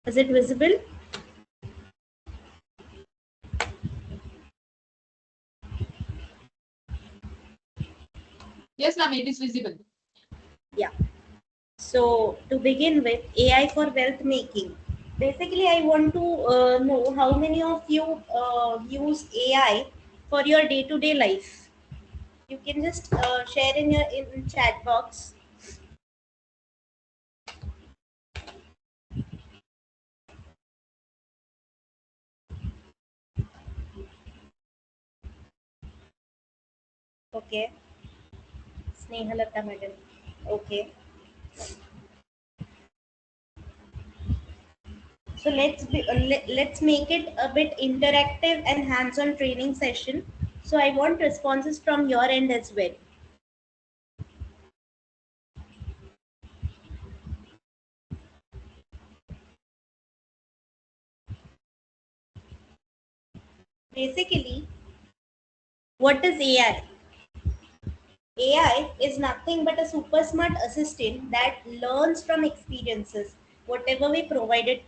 Is it visible? Yes, ma'am, it is visible. Yeah. So to begin with, AI for wealth making. Basically, I want to know how many of you use AI for your day-to-day life. You can just share in your in chat box. Okay, Snehalata madam. Okay, so let's make it a bit interactive and hands-on training session. So I want responses from your end as well. Basically, what is AI? AI is nothing but a super smart assistant that learns from experiences, whatever we provided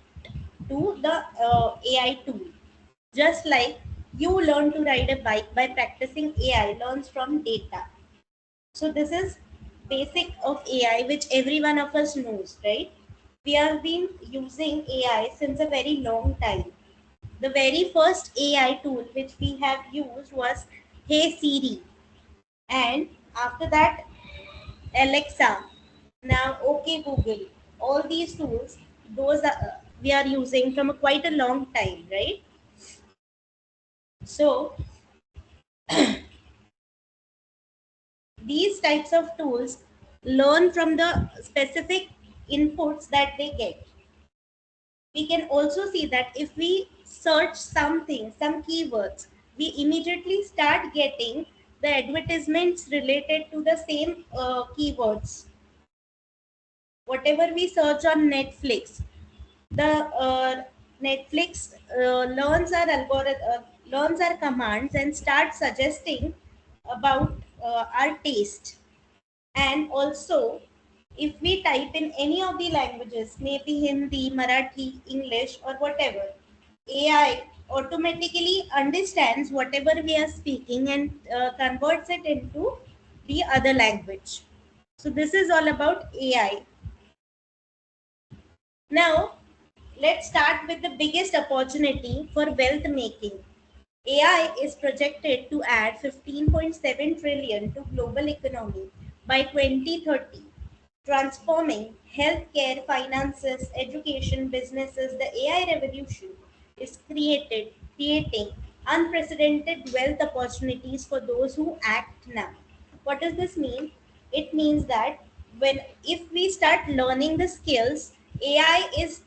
to the AI tool. Just like you learn to ride a bike by practicing, AI learns from data. So this is basic of AI, which every one of us knows, right? We have been using AI since a very long time. The very first AI tool which we have used was Hey Siri, and after that Alexa, now OK Google. All these tools, those are, we are using from a quite a long time, right? So these types of tools learn from the specific inputs that they get. We can also see that if we search something, some keywords, we immediately start getting the advertisements related to the same keywords. Whatever we search on Netflix, the Netflix learns our commands and starts suggesting about our taste. And also, if we type in any of the languages, maybe Hindi, Marathi, English, or whatever, AI automatically understands whatever we are speaking and converts it into the other language. So this is all about AI. Now, let's start with the biggest opportunity for wealth making. AI is projected to add 15.7 trillion to global economy by 2030, transforming healthcare, finances, education, businesses. The AI revolution is creating unprecedented wealth opportunities for those who act now. What does this mean? It means that when if we start learning the skills, AI is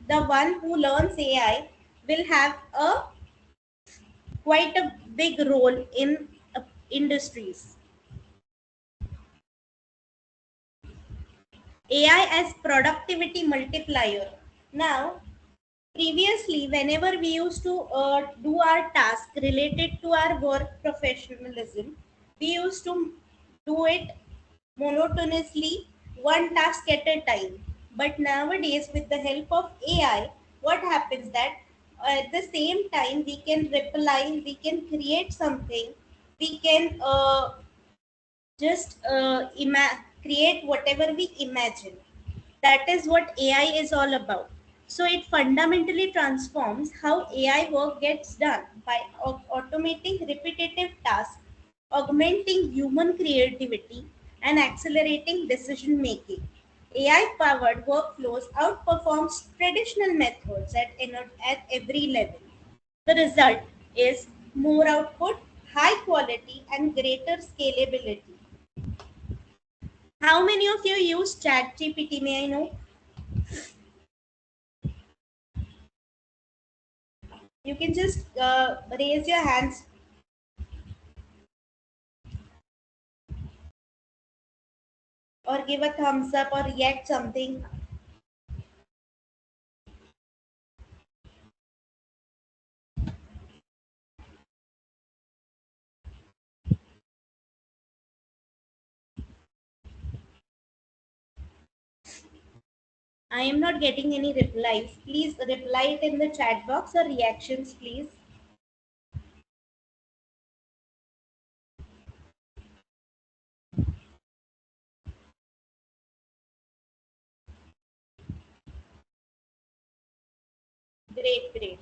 the one who learns AI will have a quite a big role in industries. AI as productivity multiplier. Now, previously, whenever we used to do our task related to our work professionalism, we used to do it monotonously, one task at a time. But nowadays, with the help of AI, what happens that at the same time we can reply, we can create something, we can just create whatever we imagine. That is what AI is all about. So it fundamentally transforms how AI work gets done by automating repetitive tasks, augmenting human creativity, and accelerating decision making. AI powered workflows outperforms traditional methods at every level. The result is more output, high quality, and greater scalability. How many of you use ChatGPT? May I know? You can just raise your hands or give a thumbs up or react something. I am not getting any replies. Please reply it in the chat box or reactions, please. Great, great.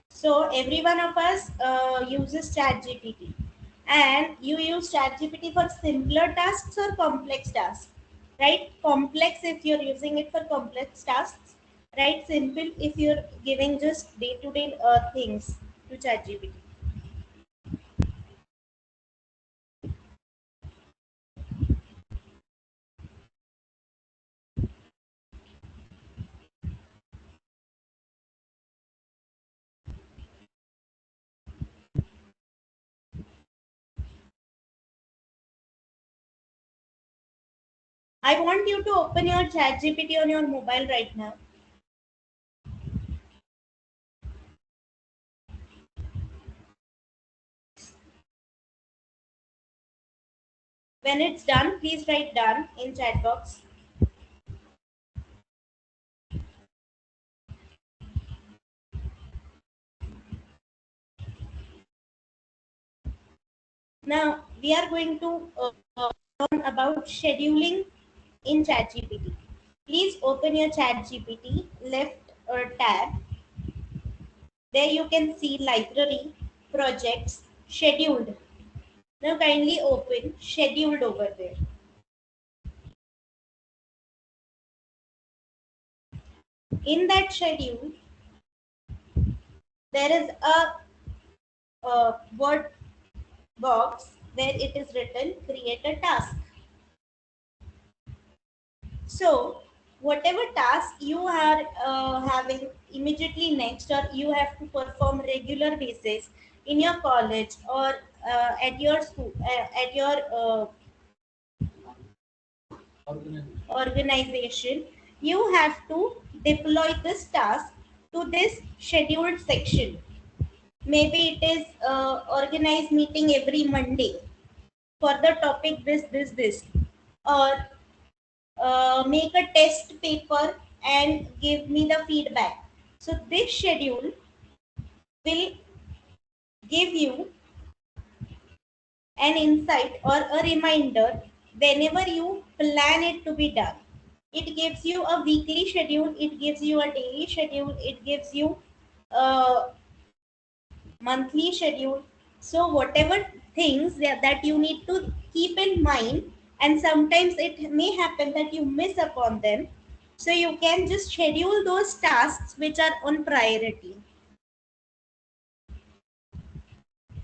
So every one of us uses ChatGPT, and you use ChatGPT for simpler tasks or complex tasks, right? Complex if you're using it for complex tasks, right? Simple if you're giving just day-to-day things to ChatGPT. I want you to open your ChatGPT on your mobile right now. When it's done, please write done in chat box. Now we are going to learn about scheduling in ChatGPT. Please open your ChatGPT left tab. There you can see library, projects, scheduled. Now kindly open scheduled over there. In that schedule, there is a word box where it is written create a task. So whatever task you are having immediately next, or you have to perform regular basis in your college or at your school, at your organization, you have to deploy this task to this scheduled section. Maybe it is organize meeting every Monday for the topic this, or make a test paper and give me the feedback. So this schedule will give you an insight or a reminder whenever you plan it to be done. It gives you a weekly schedule, it gives you a daily schedule, it gives you a monthly schedule. So whatever things that you need to keep in mind, and sometimes it may happen that you miss upon them, so you can just schedule those tasks which are on priority.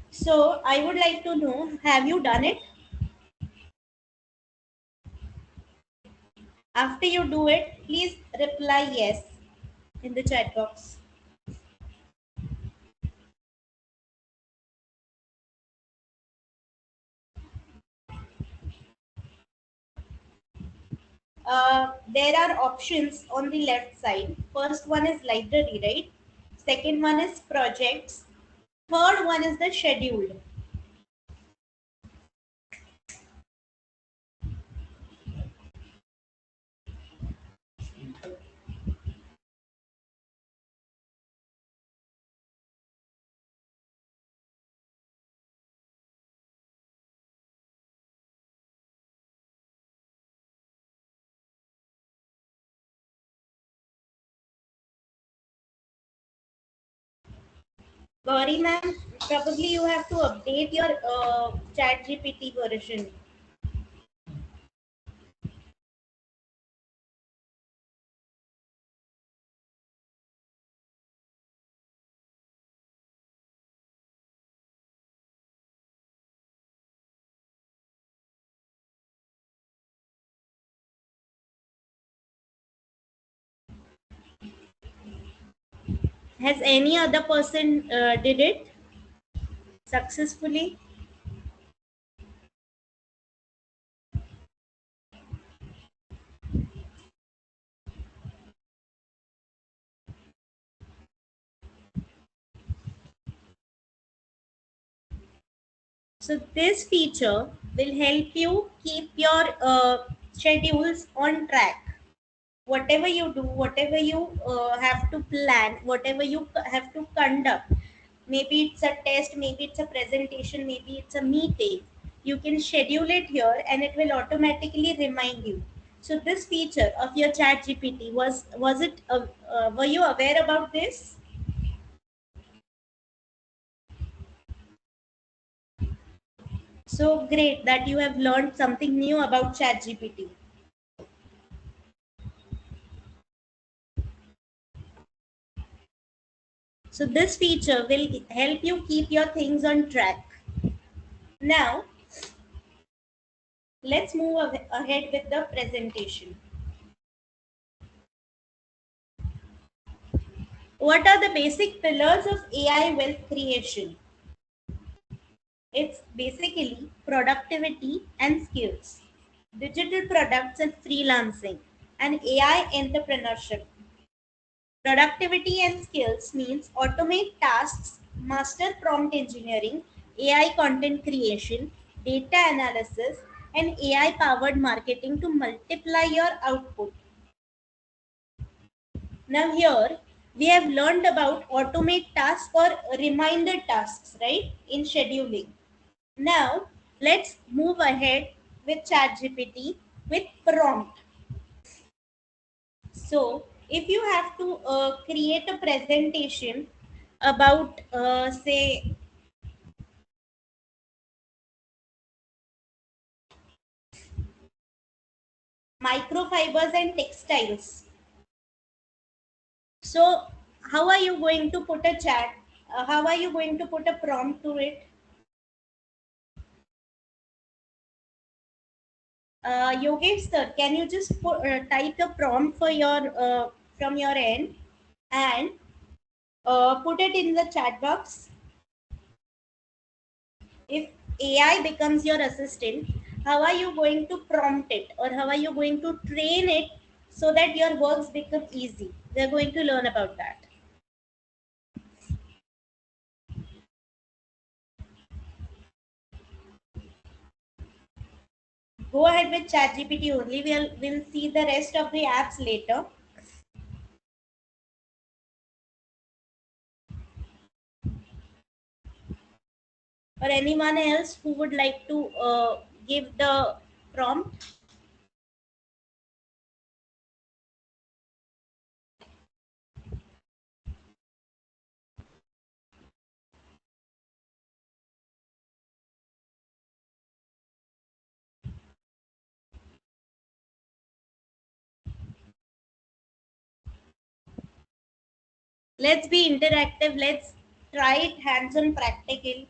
So I would like to know, have you done it? After you do it, please reply yes in the chat box. There are options on the left side. First one is library, right? Second one is projects. Third one is the scheduled. Gauri ma'am, probably you have to update your chat GPT version. Has any other person did it successfully? So this feature will help you keep your schedules on track. whatever you do, whatever you have to plan, whatever you have to conduct, maybe it's a test, maybe it's a presentation, maybe it's a meeting, you can schedule it here and it will automatically remind you. So this feature of your chat gpt was it were you aware about this? So great that you have learned something new about chat gpt. So this feature will help you keep your things on track. Now let's move ahead with the presentation. What are the basic pillars of AI wealth creation? It's basically productivity and skills, digital products and freelancing, and AI entrepreneurship. Productivity and skills means automate tasks, master prompt engineering, AI content creation, data analysis, and AI powered marketing to multiply your output. Now, here we have learned about automate tasks or reminder tasks, right, in scheduling. Now, let's move ahead with ChatGPT with prompt. So, if you have to create a presentation about, say, microfibers and textiles, so how are you going to put a chat? How are you going to put a prompt to it? Yogesh sir, can you just type a prompt for your from your end and put it in the chat box? If AI becomes your assistant, how are you going to prompt it or how are you going to train it so that your works become easy? We're going to learn about that. Go ahead with ChatGPT only. We'll see the rest of the apps later. Or anyone else who would like to give the prompt? Let's be interactive. Let's try it hands on practical.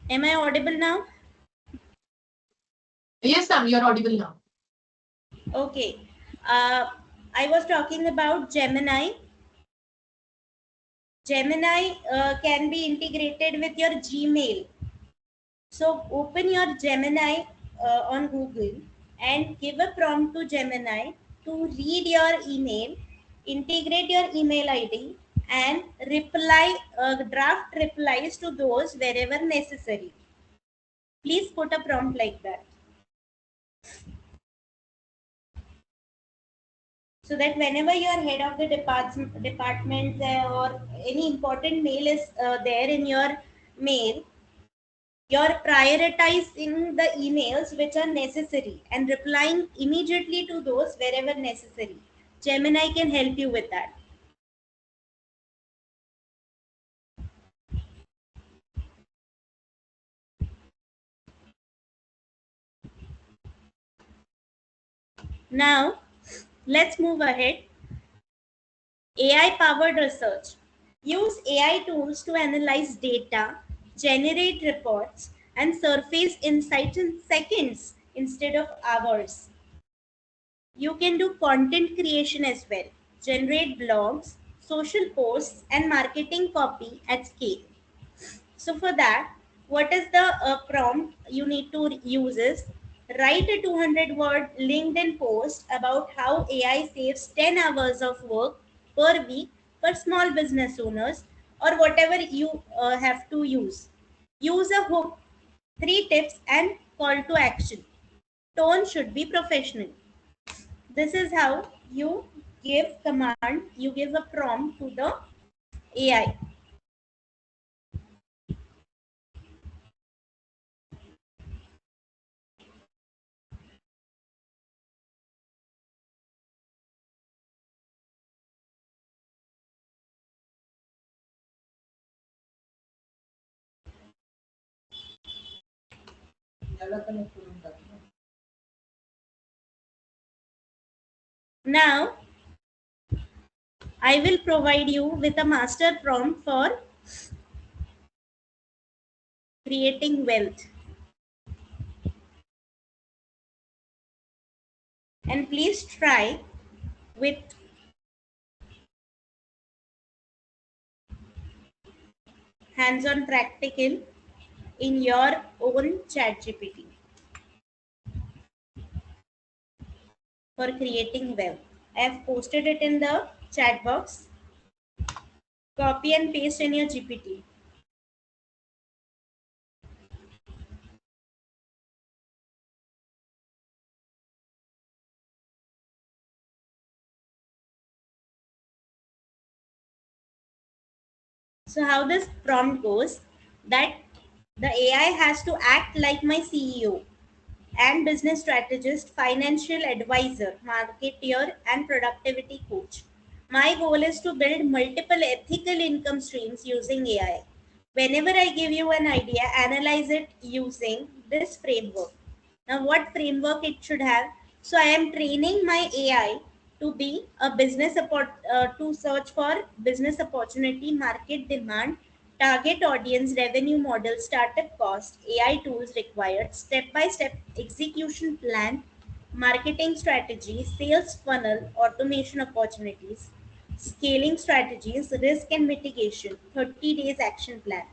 Am I audible now? Yes, ma'am, you're audible now. Okay. I was talking about Gemini. Gemini can be integrated with your Gmail. So open your Gemini on Google and give a prompt to Gemini to read your email, integrate your email ID, and reply draft replies to those wherever necessary. Please put a prompt like that, so that whenever you are head of the department or any important mail is there in your mail, you're prioritizing the emails which are necessary and replying immediately to those wherever necessary. Gemini can help you with that. Now, let's move ahead. AI powered research. Use AI tools to analyze data, generate reports, and surface insights in seconds instead of hours. You can do content creation as well, generate blogs, social posts, and marketing copy at scale. So for that, what is the prompt you need to use is write a 200-word LinkedIn post about how AI saves 10 hours of work per week for small business owners, or whatever you have to use. Use a hook, three tips, and call to action. Tone should be professional. This is how you give command, you give a prompt to the AI. Now, I will provide you with a master prompt for creating wealth. And please try with hands on practical in your own chat GPT for creating wealth. I have posted it in the chat box. Copy and paste in your GPT. So how this prompt goes, that the AI has to act like my CEO and business strategist, financial advisor, marketeer, and productivity coach. My goal is to build multiple ethical income streams using AI. Whenever I give you an idea, analyze it using this framework. Now, what framework it should have? So, I am training my AI to be a to search for business opportunity, market demand, target audience, revenue model, startup cost, AI tools required, step by step execution plan, marketing strategy, sales funnel, automation opportunities, scaling strategies, risk and mitigation, 30 days action plan,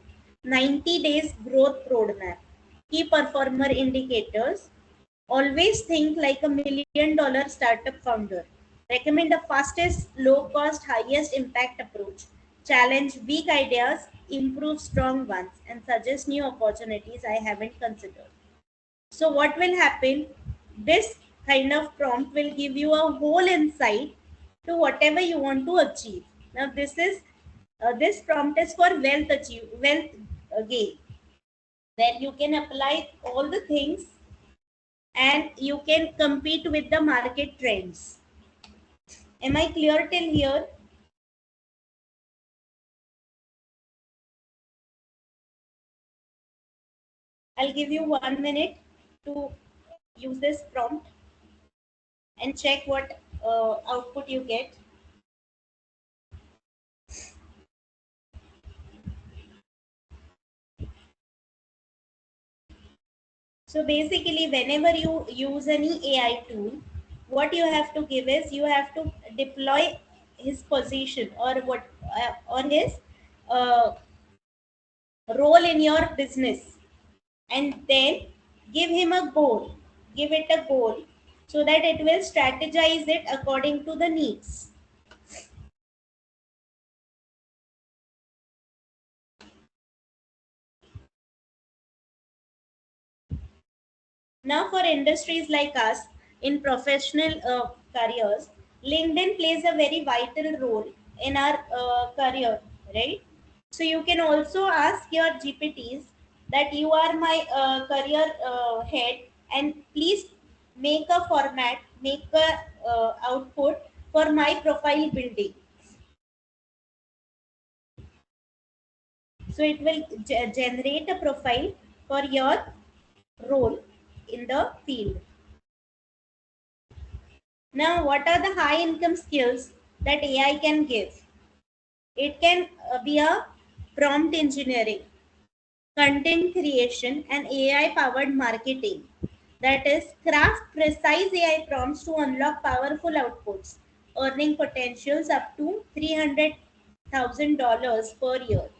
90 days growth roadmap, key performer indicators. Always think like a $1 million startup founder. Recommend the fastest, low cost, highest impact approach. Challenge weak ideas, improve strong ones, and suggest new opportunities I haven't considered. So, what will happen? This kind of prompt will give you a whole insight to whatever you want to achieve. Now, this prompt is for wealth gain, where you can apply all the things and you can compete with the market trends. Am I clear till here? I'll give you 1 minute to use this prompt and check what output you get. So basically, whenever you use any AI tool, what you have to give is you have to deploy his position or what on his uh, role in your business, and then give him a goal, give it a goal, so that it will strategize it according to the needs. Now, for industries like us in professional careers, LinkedIn plays a very vital role in our career, right? So, you can also ask your GPTs that you are my career head, and please make a format, make a output for my profile building. So, it will generate a profile for your role in the field. Now, what are the high income skills that AI can give? It can be a prompt engineering, content creation, and AI powered marketing. That is, craft precise AI prompts to unlock powerful outputs, earning potentials up to $300,000 per year.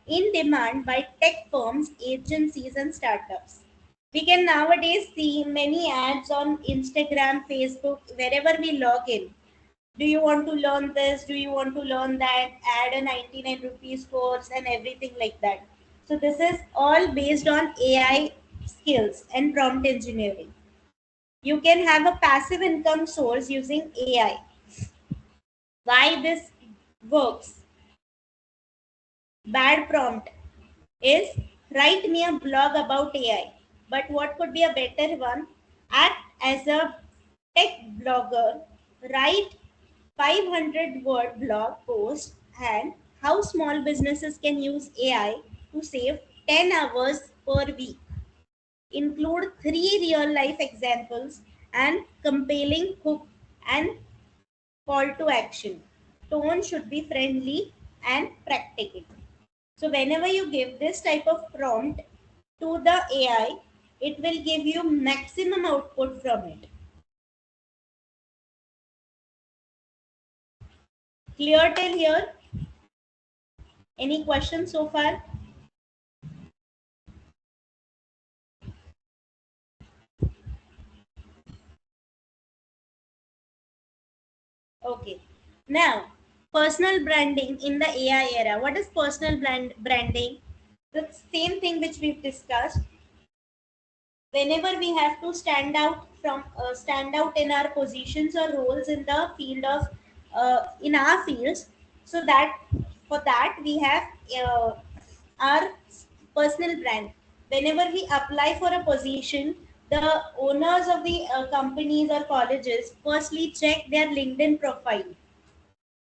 In demand by tech firms, agencies, and startups. We can nowadays see many ads on Instagram, Facebook, wherever we log in. Do you want to learn this? Do you want to learn that? Add a 99 rupees course and everything like that. So, this is all based on AI skills and prompt engineering. You can have a passive income source using AI. Why this works? Bad prompt is write me a blog about AI. But what could be a better one? Act as a tech blogger, write 500-word blog post and how small businesses can use AI to save 10 hours per week. Include 3 real life examples and compelling hook and call to action. Tone should be friendly and practical. So whenever you give this type of prompt to the AI, it will give you maximum output from it. Clear till here? Any questions so far? Okay. Now, personal branding in the AI era. What is personal branding? The same thing which we've discussed. Whenever we have to stand out in our positions or roles in the field of in our fields, so that for that we have our personal brand. Whenever we apply for a position, the owners of the companies or colleges firstly check their LinkedIn profile.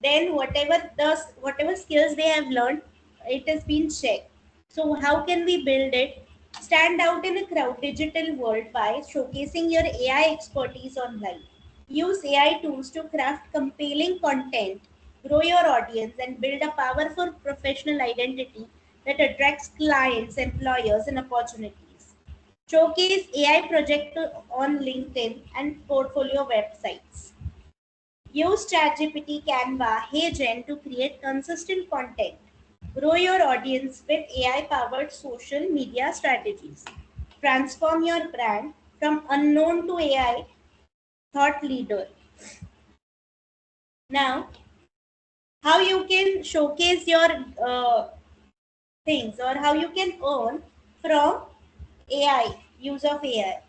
Then whatever skills they have learned, it has been checked. So how can we build it? Stand out in a crowd digital world by showcasing your AI expertise online. Use AI tools to craft compelling content, grow your audience, and build a powerful professional identity that attracts clients, employers, and opportunities. Showcase AI project on LinkedIn and portfolio websites. Use ChatGPT, Canva, HeyGen to create consistent content. Grow your audience with AI powered social media strategies. Transform your brand from unknown to AI thought leader. Now, how you can showcase your things or how you can earn from AI, use of AI.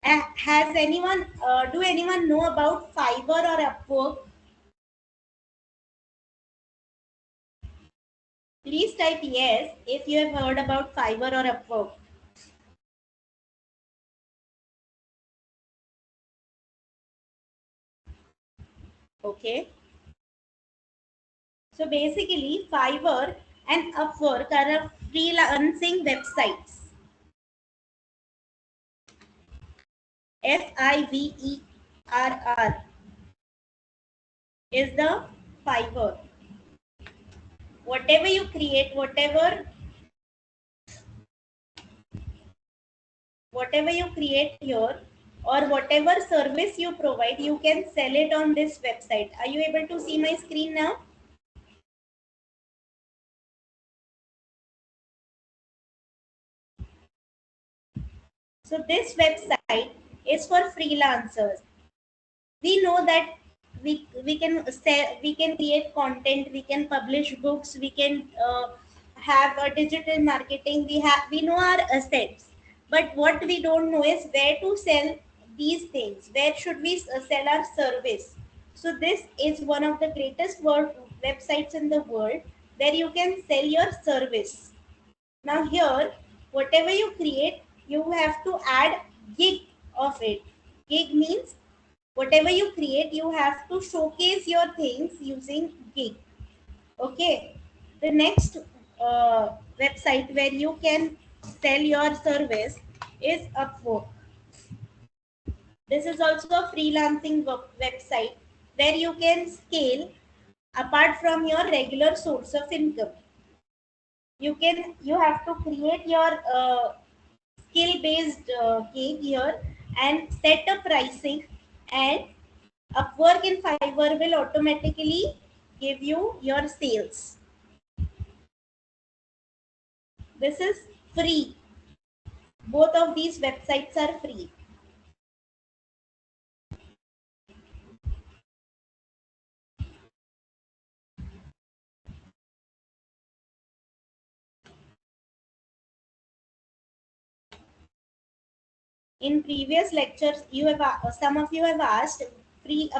Has anyone, do anyone know about Fiverr or Upwork? Please type yes if you have heard about Fiverr or Upwork. Okay. So basically, Fiverr and Upwork are freelancing websites. Fiverr is the Fiverr. Whatever you create, whatever you create here or whatever service you provide, you can sell it on this website. Are you able to see my screen now? So this website is for freelancers. We know that we can sell, we can create content, we can publish books, we can have a digital marketing, we know our assets, but what we don't know is where to sell these things, where should we sell our service. So this is one of the greatest websites in the world where you can sell your service. Now here, whatever you create, you have to add gig of it. Gig means whatever you create, you have to showcase your things using gig. Okay. The next website where you can sell your service is Upwork. This is also a freelancing website where you can scale apart from your regular source of income. You have to create your skill based gig here and set a pricing, and Upwork and Fiverr will automatically give you your sales. This is free. Both of these websites are free. In previous lectures, some of you have asked free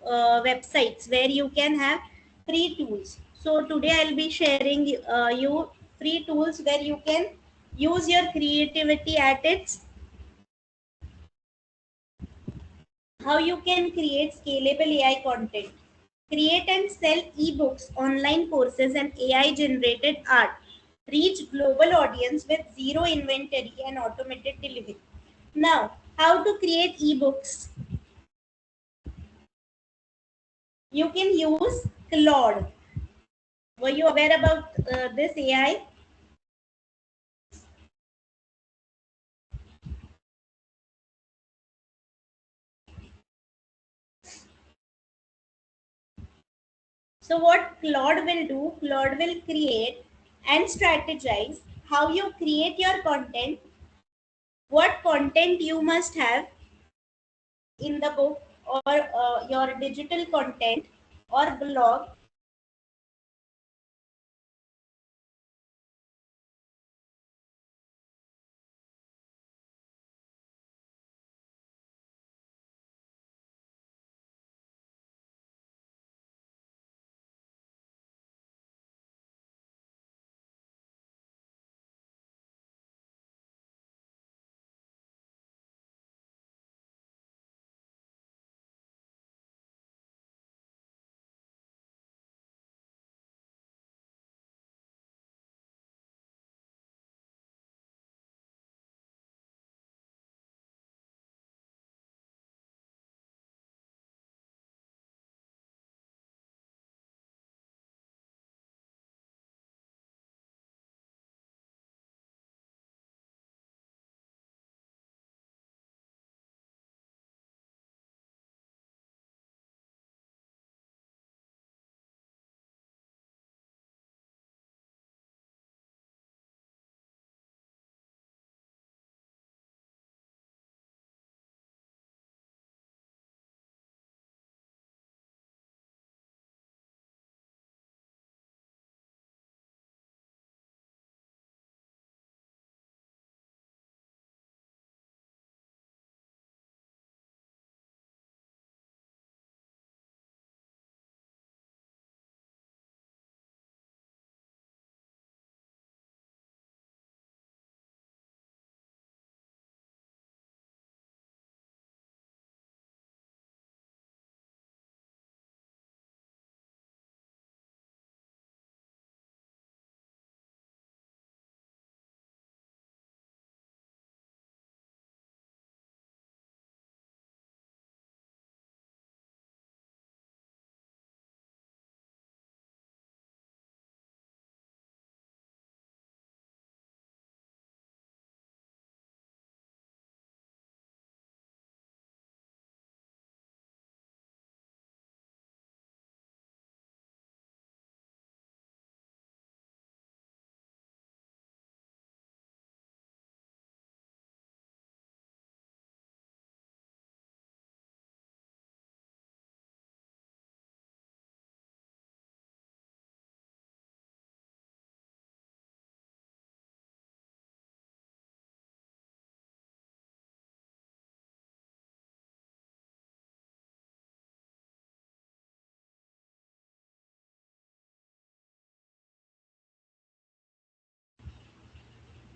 websites where you can have free tools. So today I'll be sharing you free tools where you can use your creativity at its, how you can create scalable AI content. Create and sell ebooks, online courses, and AI generated art. Reach global audience with zero inventory and automated delivery. Now, how to create ebooks? You can use Claude. Were you aware about this AI? So what Claude will do, Claude will create and strategize how you create your content, what content you must have in the book or your digital content or blog,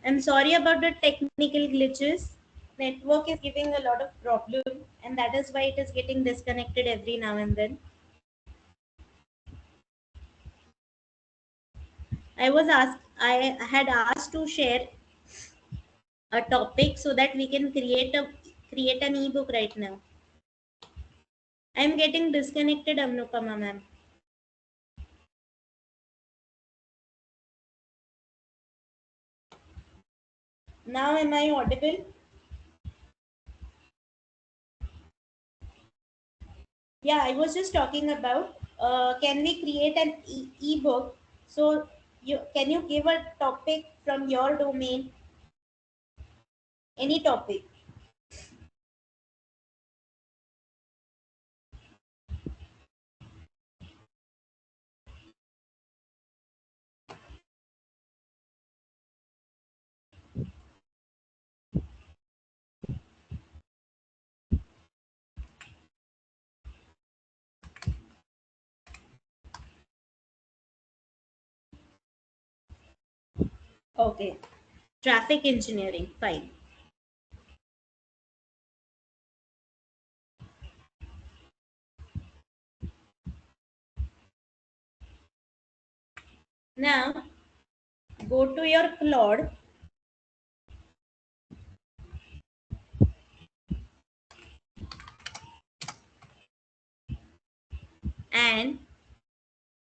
I'm sorry about the technical glitches. Network is giving a lot of problem, and that is why it is getting disconnected every now and then. I had asked to share a topic so that we can create an ebook right now. I'm getting disconnected, Anupama ma'am. Now am I audible? Yeah, I was just talking about can we create an ebook? So you can you give a topic from your domain, any topic? Okay, traffic engineering, fine. Now go to your Claude and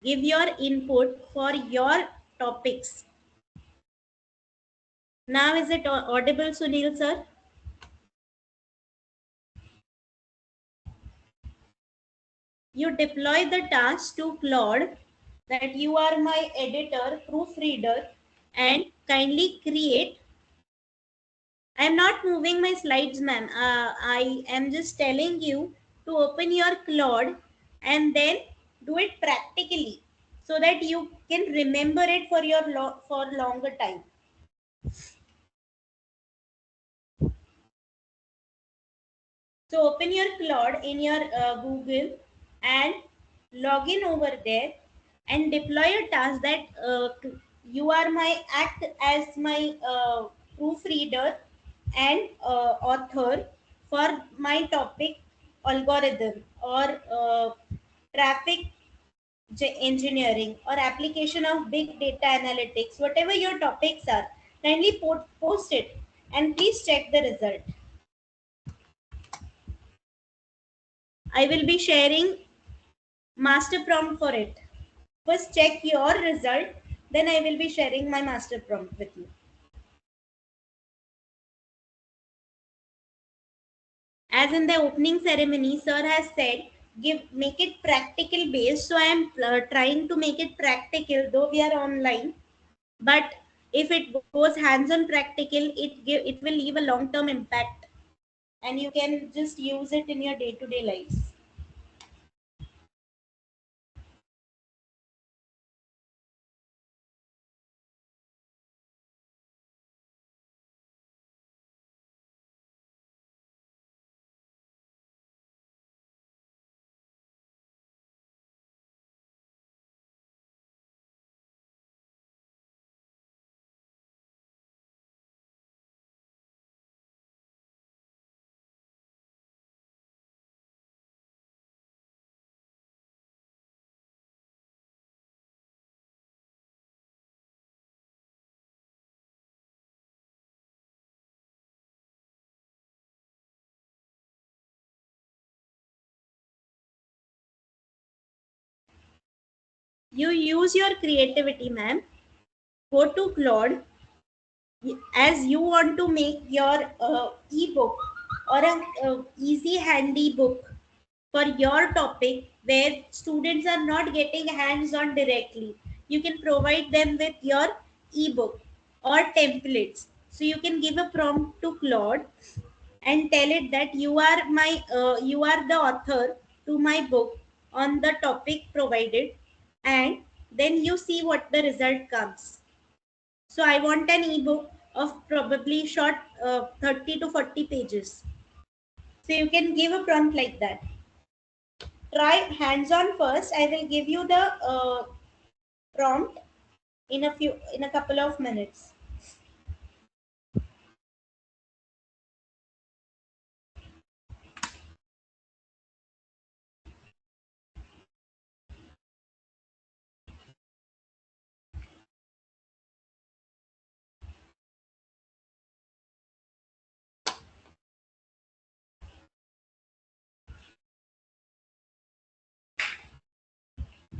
give your input for your topics. Now is it audible, Sunil sir? You deploy the task to Claude that you are my editor, proofreader, and kindly create. I am not moving my slides, ma'am. I am just telling you to open your Claude and then do it practically so that you can remember it for your for longer time. So open your Claude in your Google and log in over there and deploy a task that you are my act as my proofreader and author for my topic algorithm or traffic engineering or application of big data analytics, whatever your topics are, kindly post it and please check the result. I will be sharing master prompt for it. First check your result, then I will be sharing my master prompt with you. As in the opening ceremony, sir has said, make it practical based. So I am trying to make it practical, though we are online. But if it goes hands-on practical, it will leave a long-term impact, and you can just use it in your day-to-day lives. You use your creativity, ma'am. Go to Claude as you want to make your ebook or a easy handy book for your topic where students are not getting hands on directly. You can provide them with your ebook or templates. So you can give a prompt to Claude and tell it that you are the author to my book on the topic provided, and then you see what the result comes. So I want an ebook of probably short 30 to 40 pages. So you can give a prompt like that. Try hands on first. I will give you the prompt in a couple of minutes.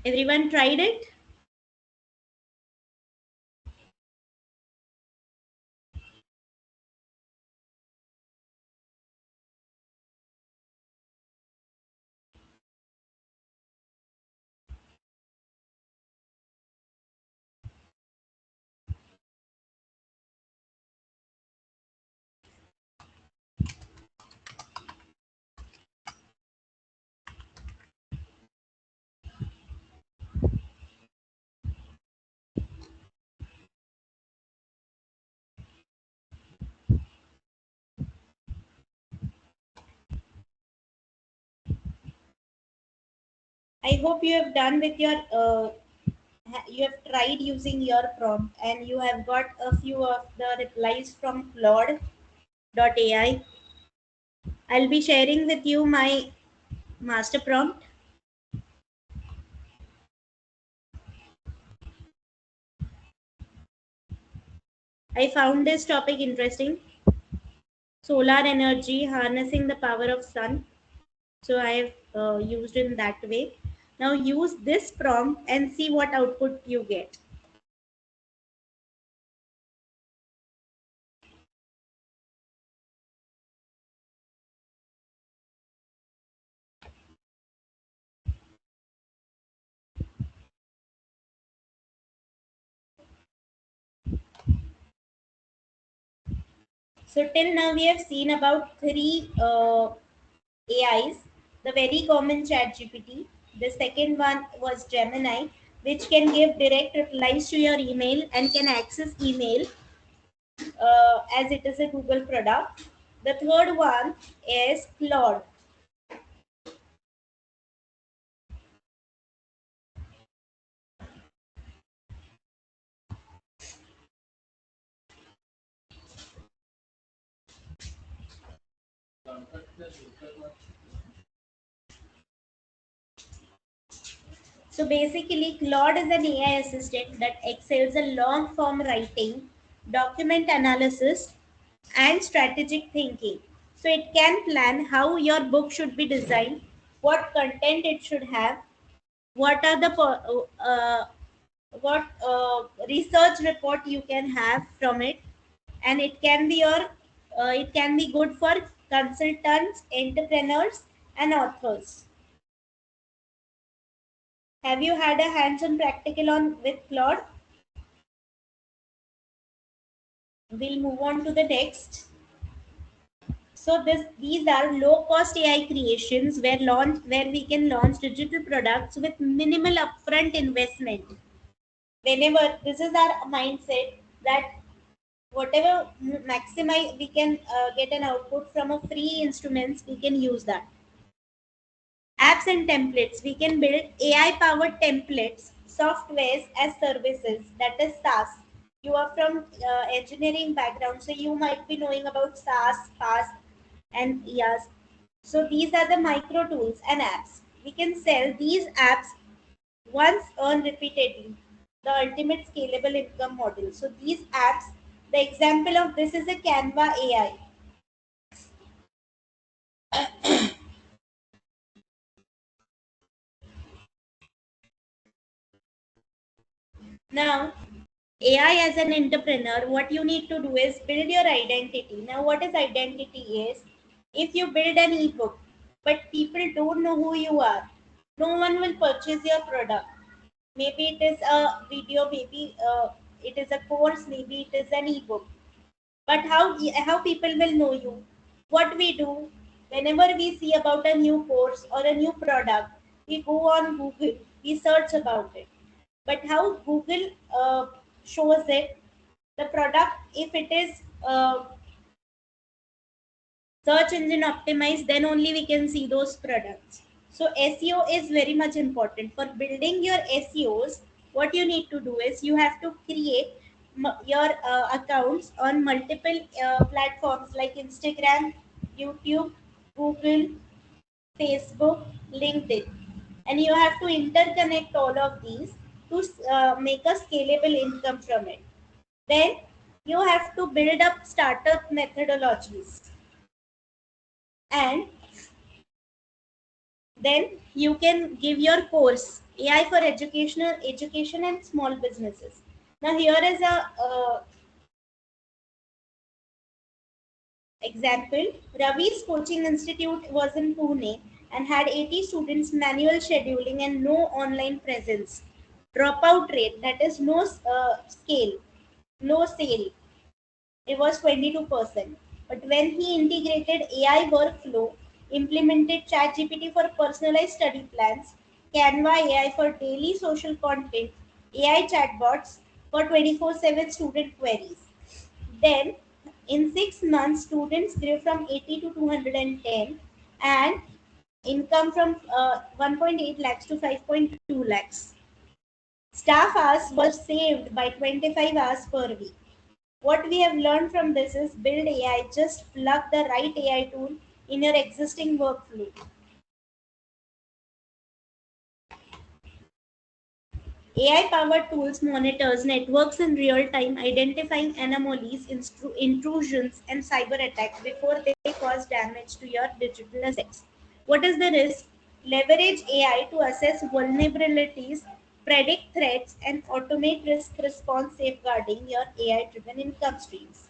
Everyone tried it? I hope you have done with your you have tried using your prompt and you have got a few of the replies from Claude.ai. I'll be sharing with you my master prompt. I found this topic interesting. Solar energy, harnessing the power of sun. So I have used in that way. Now use this prompt and see what output you get. So till now we have seen about three AIs. The very common ChatGPT. The second one was Gemini, which can give direct replies to your email and can access email as it is a Google product. The third one is Claude. So basically, Claude is an AI assistant that excels in long form writing, document analysis, and strategic thinking. So it can plan how your book should be designed, what content it should have, what are the what research report you can have from it, and it can be your it can be good for consultants, entrepreneurs, and authors. Have you had a hands-on practical on with Claude? We'll move on to the next. So these are low-cost AI creations where we can launch digital products with minimal upfront investment. Whenever this is our mindset that whatever maximize we can get an output from a free instruments, we can use that. Apps and templates, we can build AI powered templates, softwares as services, that is SaaS. You are from engineering background, so you might be knowing about SaaS, PaaS, and IaaS. So these are the micro tools and apps. We can sell these apps once, earn repeatedly, the ultimate scalable income model. So these apps, the example of this is a Canva AI. Now, AI as an entrepreneur, what you need to do is build your identity. Now, what is identity is, if you build an ebook, but people don't know who you are, no one will purchase your product. Maybe it is a video, maybe it is a course, maybe it is an ebook. But how people will know you? What we do whenever we see about a new course or a new product, we go on Google, we search about it. But how Google shows it, the product, if it is search engine optimized, then only we can see those products. So SEO is very much important for building your SEOs. What you need to do is you have to create your accounts on multiple platforms like Instagram, YouTube, Google, Facebook, LinkedIn, and you have to interconnect all of these to make a scalable income from it. Then you have to build up startup methodologies, and then you can give your course. AI for education and small businesses. Now here is a example. Ravi's coaching institute was in Pune and had 80 students, manual scheduling and no online presence. Dropout rate, that is no sale. It was 22%. But when he integrated AI workflow, implemented ChatGPT for personalized study plans, Canva AI for daily social content, AI chatbots for 24/7 student queries. Then, in 6 months, students grew from 80 to 210 and income from 1.8 lakhs to 5.2 lakhs. Staff hours were saved by 25 hours per week. What we have learned from this is build AI, just plug the right AI tool in your existing workflow. AI powered tools monitors networks in real time, identifying anomalies, intrusions, and cyber attacks before they cause damage to your digital assets. What is the risk? Leverage AI to assess vulnerabilities, predict threats, and automate risk response, safeguarding your AI driven income streams.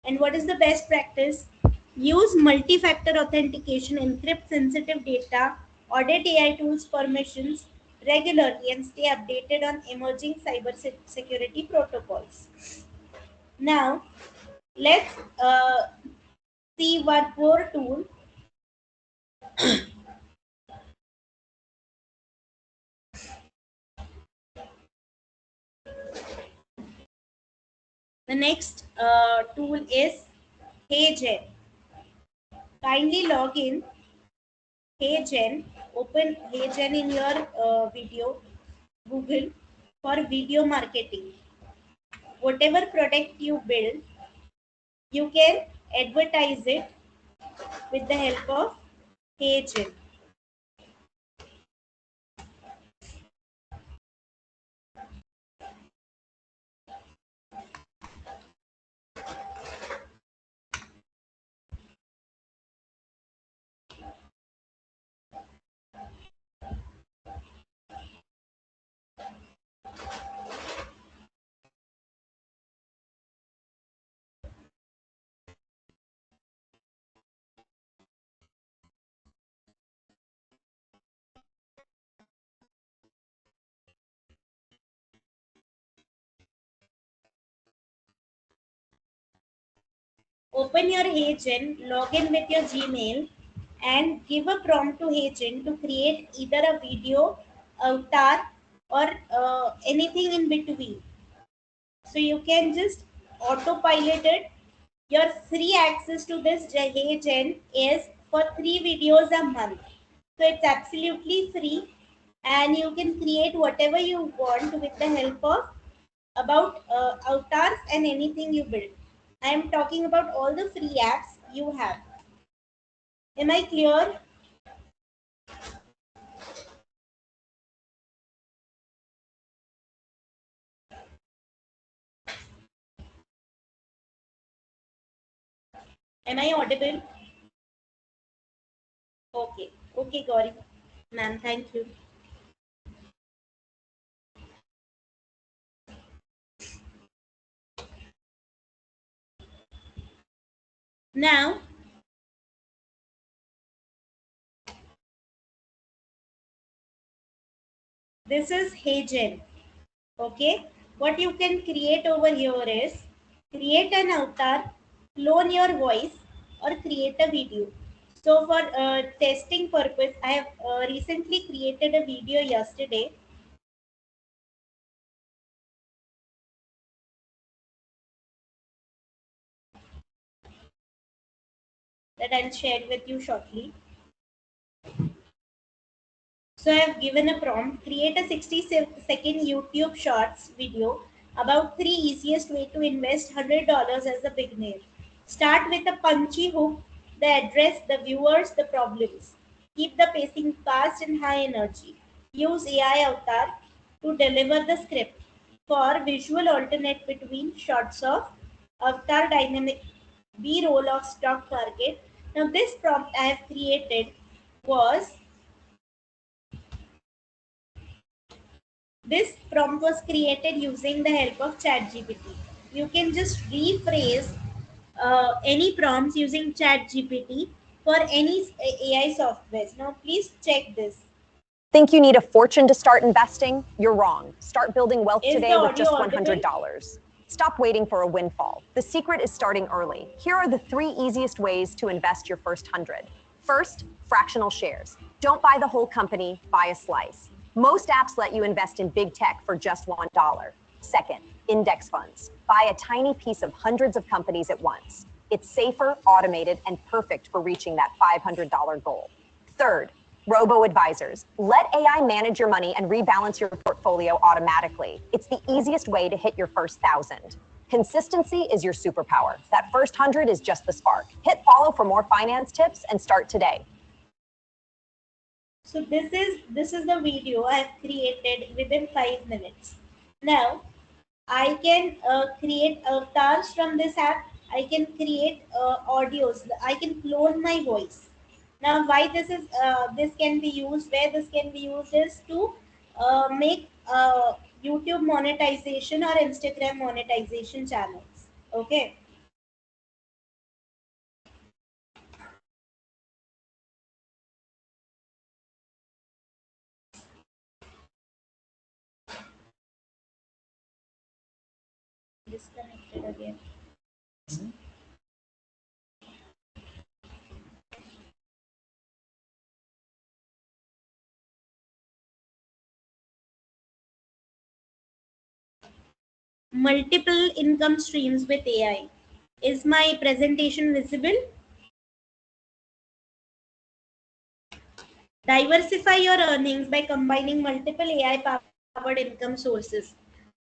And what is the best practice? Use multi factor authentication, encrypt sensitive data, audit AI tools permissions regularly, and stay updated on emerging security protocols. Now, let's see one more tool. The next tool is HeyGen. Kindly log in HeyGen. Open HeyGen in your video Google for video marketing. Whatever product you build, you can advertise it with the help of HeyGen. Open your HeyGen, log in with your Gmail, and give a prompt to HeyGen to create either a video, avatar, or anything in between. So you can just autopilot it. Your free access to this HeyGen is for 3 videos a month. So it's absolutely free, and you can create whatever you want with the help of about avatars and anything you build. I am talking about all the free apps you have. Am I clear? Am I audible? Okay. Okay, Gauri. Ma'am, thank you. Now, this is HeyGen. Okay. What you can create over here is create an avatar, clone your voice, or create a video. So for testing purpose, I have recently created a video yesterday that I'll share with you shortly. So I have given a prompt, create a 60-second YouTube Shorts video about 3 easiest way to invest $100 as a beginner. Start with a punchy hook, the address, the viewers, the problems. Keep the pacing fast and high energy. Use AI avatar to deliver the script. For visual alternate between shots of avatar dynamic B-roll of stock target. Now this prompt I have created was This prompt was created using the help of ChatGPT. You can just rephrase any prompts using ChatGPT for any AI software. Now, please check this. Think you need a fortune to start investing? You're wrong. Start building wealth Is today the with audio just audible? $100. Stop waiting for a windfall. The secret is starting early. Here are the 3 easiest ways to invest your first 100. First, fractional shares. Don't buy the whole company, buy a slice. Most apps let you invest in big tech for just $1. Second, index funds. Buy a tiny piece of hundreds of companies at once. It's safer, automated, and perfect for reaching that $500 goal. Third, robo-advisors. Let AI manage your money and rebalance your portfolio automatically. It's the easiest way to hit your first 1,000. Consistency is your superpower. That first 100 is just the spark. Hit follow for more finance tips and start today. So this is the video I have created within 5 minutes. Now I can create avatars from this app. I can create audios. I can clone my voice. Now, why this can be used? Where this can be used is to make YouTube monetization or Instagram monetization channels. Okay. Disconnected again. Multiple income streams with AI. Is my presentation visible? Diversify your earnings by combining multiple AI powered income sources.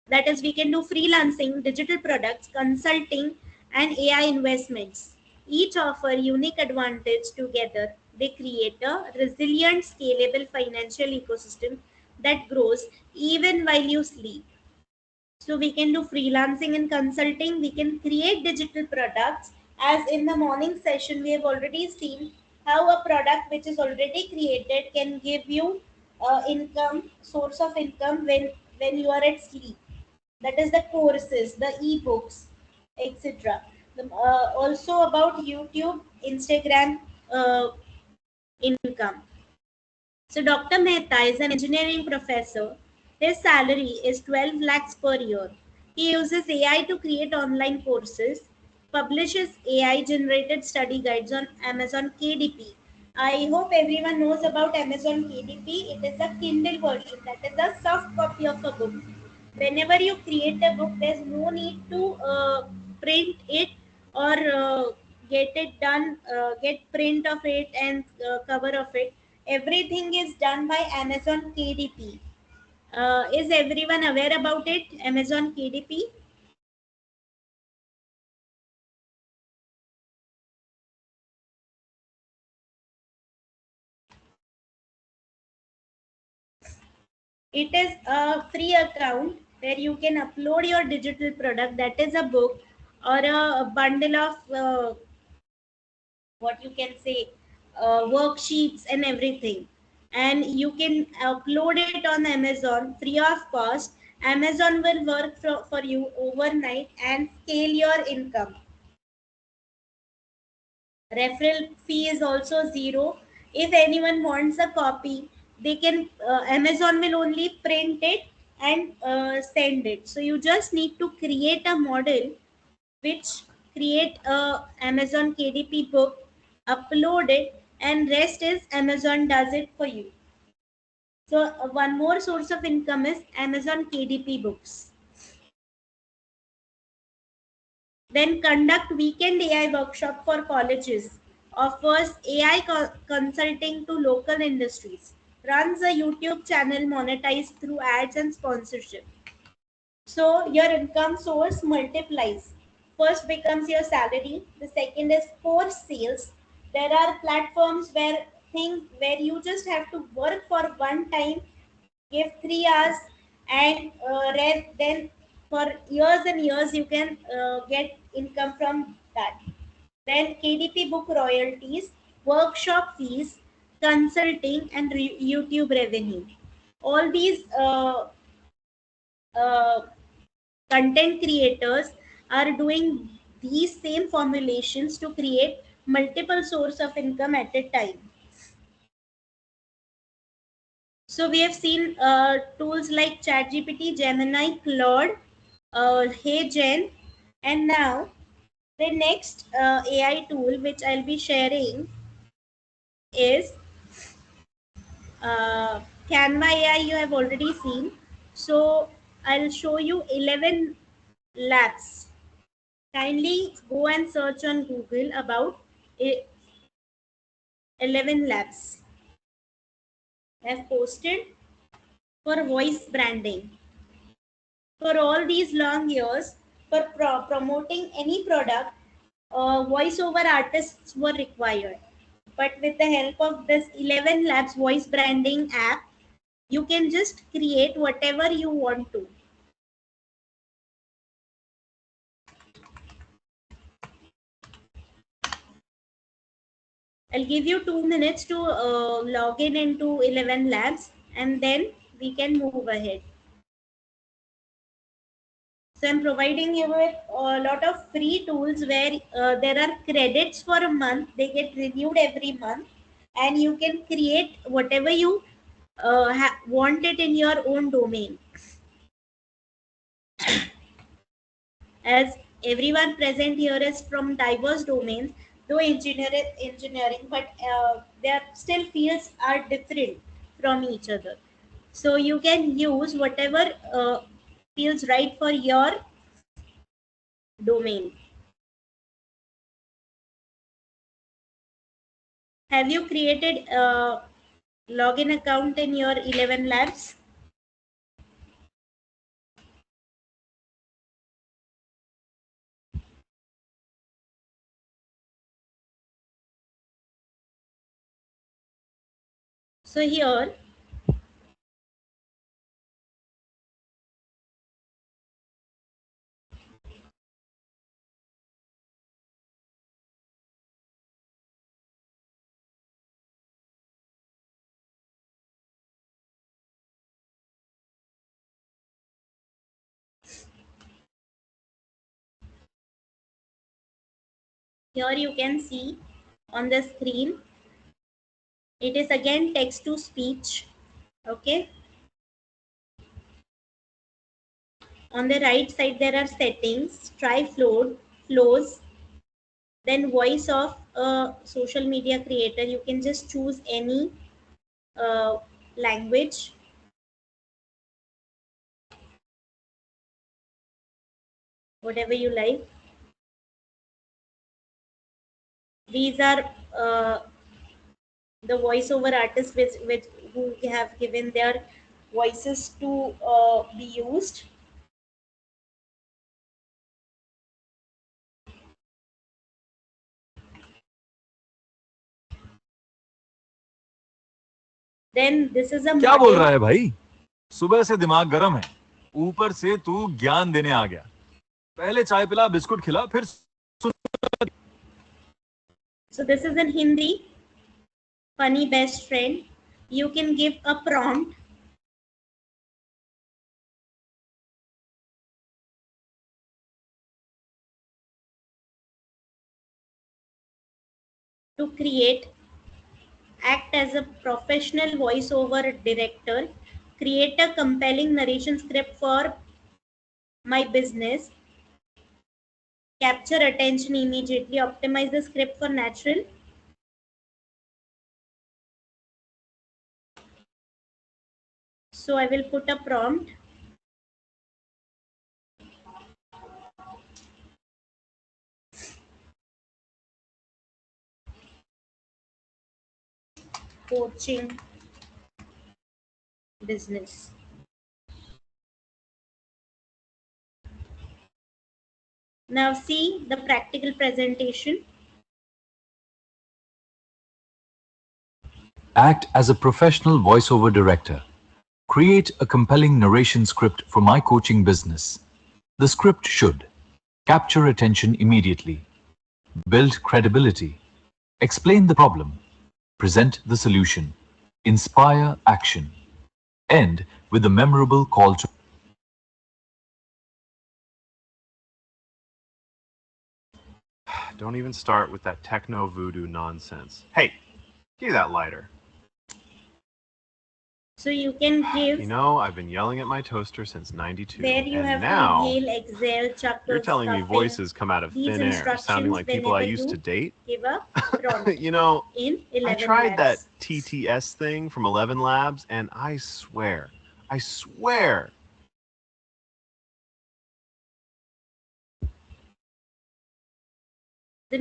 That is, we can do freelancing, digital products, consulting, and AI investments. Each offer unique advantage together. They create a resilient, scalable financial ecosystem that grows even while you sleep. So we can do freelancing and consulting. We can create digital products. As in the morning session, we have already seen how a product which is already created can give you source of income when you are at sleep. That is the courses, the ebooks, etc. Also about YouTube, Instagram income. So Dr. Mehta is an engineering professor. His salary is 12 lakhs per year. He uses AI to create online courses, publishes AI generated study guides on Amazon KDP. I hope everyone knows about Amazon KDP. It is a Kindle version, that is a soft copy of a book. Whenever you create a book, there's no need to print it or get it done, get print of it and cover of it. Everything is done by Amazon KDP. Is everyone aware about it? Amazon KDP? It is a free account where you can upload your digital product, that is a book or a bundle of what you can say worksheets and everything, and you can upload it on Amazon free of cost. Amazon will work for you overnight and scale your income. Referral fee is also zero. If anyone wants a copy, they can Amazon will only print it and send it. So you just need to create a model which create a Amazon KDP book, upload it, and rest is Amazon does it for you. So one more source of income is Amazon KDP books. Then conduct weekend AI workshop for colleges. Offers AI consulting to local industries. Runs a YouTube channel monetized through ads and sponsorship. So your income source multiplies. First becomes your salary. The second is course sales. There are platforms where you just have to work for one time, give 3 hours, and then for years and years you can get income from that. Then KDP book royalties, workshop fees, consulting, and YouTube revenue. All these content creators are doing these same formulations to create multiple source of income at a time. So we have seen tools like ChatGPT, Gemini, Claude, HeyGen, and now the next AI tool which I'll be sharing is Canva AI. You have already seen. So I'll show you 11 labs. Kindly go and search on Google about 11 labs. I have posted for voice branding. For all these long years, for promoting any product, voiceover artists were required. But with the help of this 11 Labs voice branding app, you can just create whatever you want to. I'll give you 2 minutes to log in into 11 Labs, and then we can move ahead. So I'm providing you with a lot of free tools where there are credits for a month. They get renewed every month, and you can create whatever you want it in your own domain. As everyone present here is from diverse domains, though engineering, but their still fields are different from each other. So you can use whatever feels right for your domain. Have you created a login account in your 11 Labs? So here, here you can see on the screen, it is again text to speech. Okay. On the right side, there are settings, try flows, then voice of a social media creator. You can just choose any language. Whatever you like. These are the voiceover artists which who have given their voices to be used. Then this is a क्या बोल रहा model. है भाई? सुबह से दिमाग गर्म है, ऊपर से तू ज्ञान देने आ गया. पहले चाय पिला, बिस्कुट खिला, फिर So this is in Hindi. Funny best friend. You can give a prompt. To create, act as a professional voiceover director, create a compelling narration script for my business, capture attention immediately, optimize the script for natural. So I will put a prompt. Coaching business. Now see the practical presentation. Act as a professional voiceover director. Create a compelling narration script for my coaching business. The script should capture attention immediately, build credibility, explain the problem, present the solution, inspire action, end with a memorable call to Don't even start with that techno voodoo nonsense. Hey, give me that lighter. So you can give You know, I've been yelling at my toaster since 92. where you And have now to inhale, exhale, chuckle, you're telling me stuffing. voices come out of These thin air, sounding instructions like people I whenever used to you date? give a prompt You know, in I 11 tried that Labs. TTS thing from 11 Labs, and I swear, The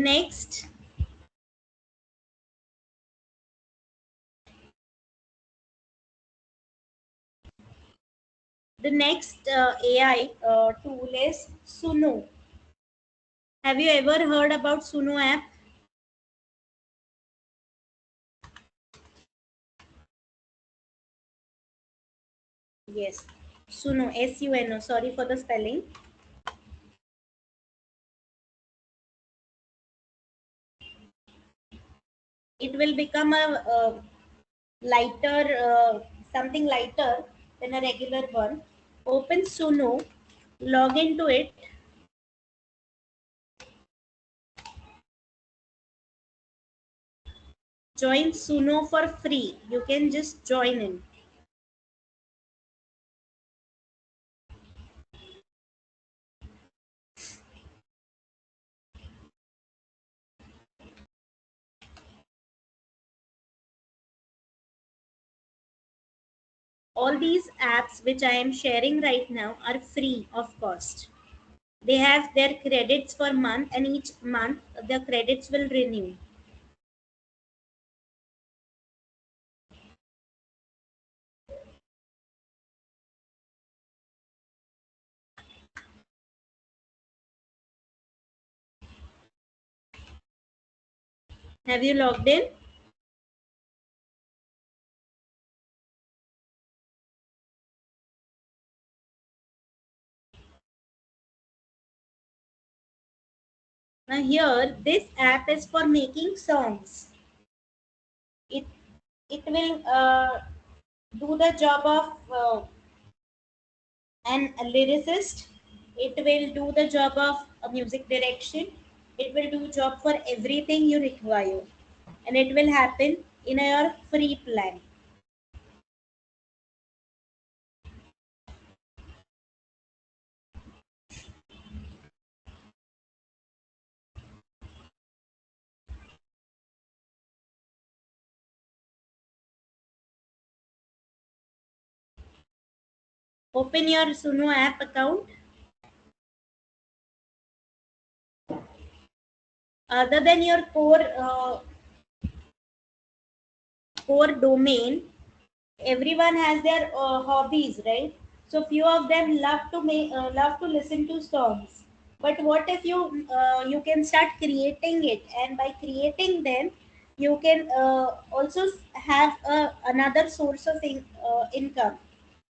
next AI tool is Suno. Have you ever heard about Suno app? Yes, Suno, Suno. Sorry for the spelling. It will become a lighter, something lighter than a regular one. Open Suno, log into it. Join Suno for free. You can just join in. All these apps which I am sharing right now are free of cost. They have their credits for month, and each month the credits will renew. Have you logged in? Now here, this app is for making songs. It it will do the job of an a lyricist. It will do the job of a music direction. It will do job for everything you require, and it will happen in your free plan. Open your Suno app account. Other than your core domain, everyone has their hobbies, right? So few of them love to listen to songs. But what if you can start creating it, and by creating them, you can also have another source of income,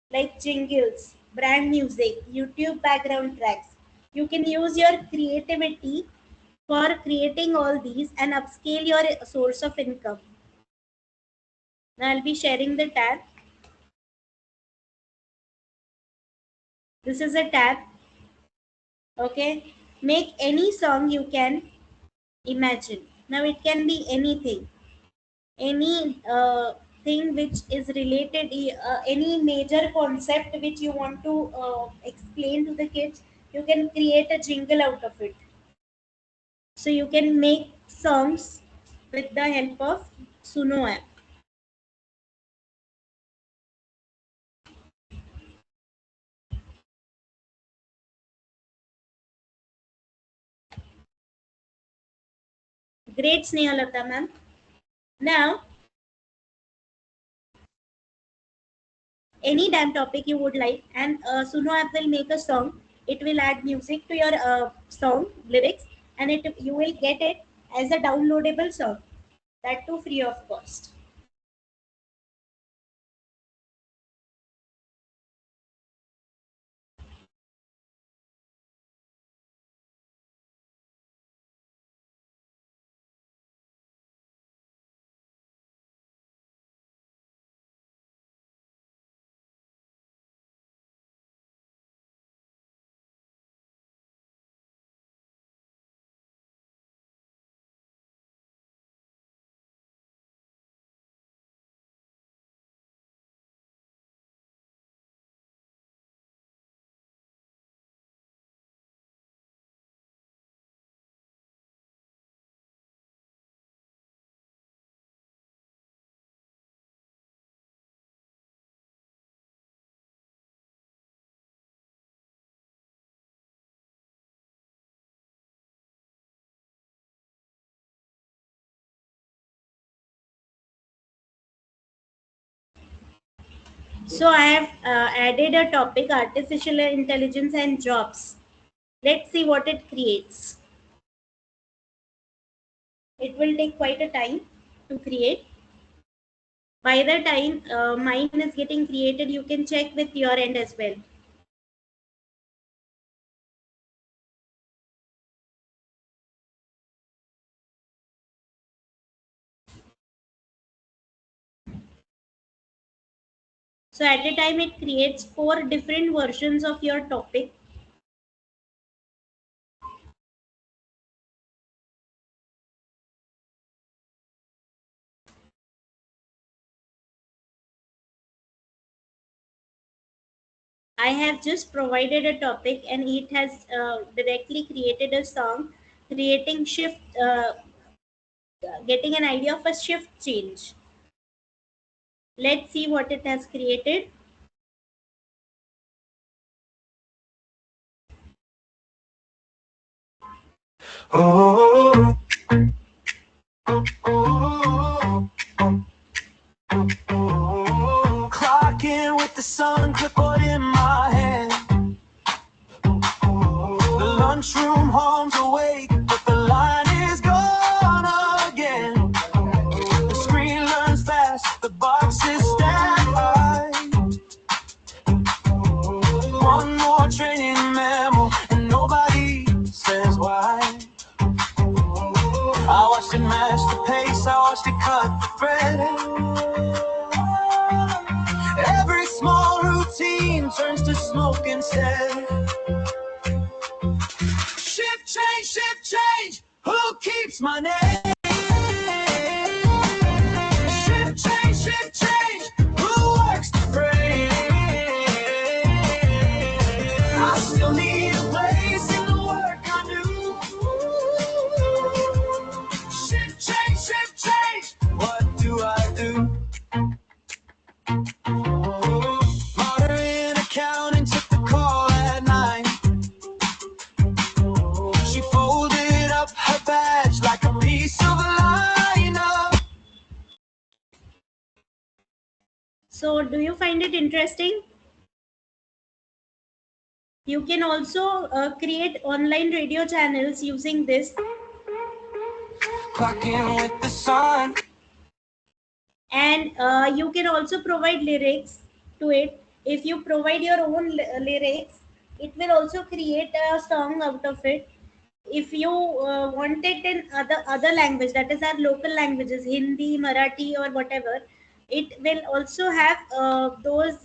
like jingles, brand music, YouTube background tracks. You can use your creativity for creating all these and upscale your source of income. Now I'll be sharing the tab. This is a tab. Okay. Make any song you can imagine. Now it can be anything. Any thing which is related, any major concept which you want to explain to the kids, you can create a jingle out of it. So you can make songs with the help of Suno app. Great, Snehalata ma'am. Now, any damn topic you would like, and Suno app will make a song. It will add music to your song lyrics, and you will get it as a downloadable song. That too free of cost. So I have added a topic, artificial intelligence and jobs. Let's see what it creates. It will take quite a time to create. By the time mine is getting created, you can check with your end as well. So at a time it creates 4 different versions of your topic. I have just provided a topic and it has directly created a song creating shift, getting an idea of a shift change. Let's see what it has created. Oh, clocking with the sun clipboard in my hand. The lunchroom home's awake, but the line is gone again. The screen learns fast, the boxes stack high. One more training memo, and nobody says why. I watched it match the pace, I watched it cut the thread. Every small routine turns to smoke instead. Shift change, who keeps my name? Shift change, who works the brain? I still need a place in the work I do. Shift change, what do I do? Mother in accounting took the call at 9. She folded up her badge like a piece of liner. So do you find it interesting? You can also create online radio channels using this. Clocking with the sun. And you can also provide lyrics to it. If you provide your own lyrics, it will also create a song out of it. If you want it in other language, that is our local languages, Hindi, Marathi or whatever, it will also have those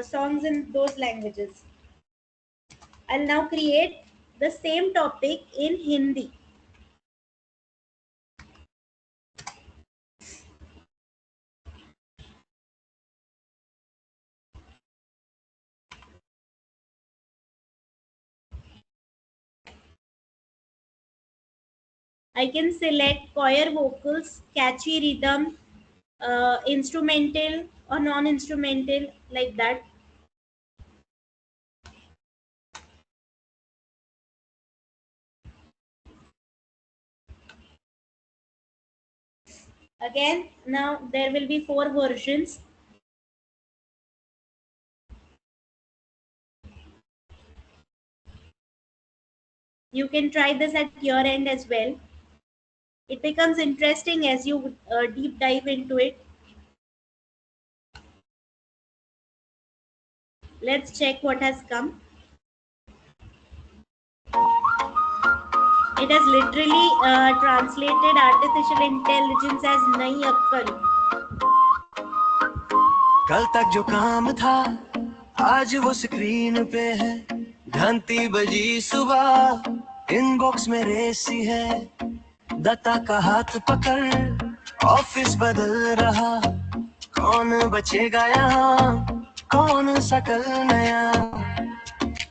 songs in those languages. I'll now create the same topic in Hindi. I can select choir vocals, catchy rhythm, instrumental or non-instrumental, like that. Again, now there will be 4 versions. You can try this at your end as well. It becomes interesting as you deep dive into it. Let's check what has come. It has literally translated artificial intelligence as नई अक्कल. कल तक जो काम था आज वो screen पे है. घंटी बजी सुबह इनबॉक्स में रेसी है. दत्ता का हाथ पकड़ ऑफिस बदल रहा. कौन बचेगा यहाँ, कौन सकल नया.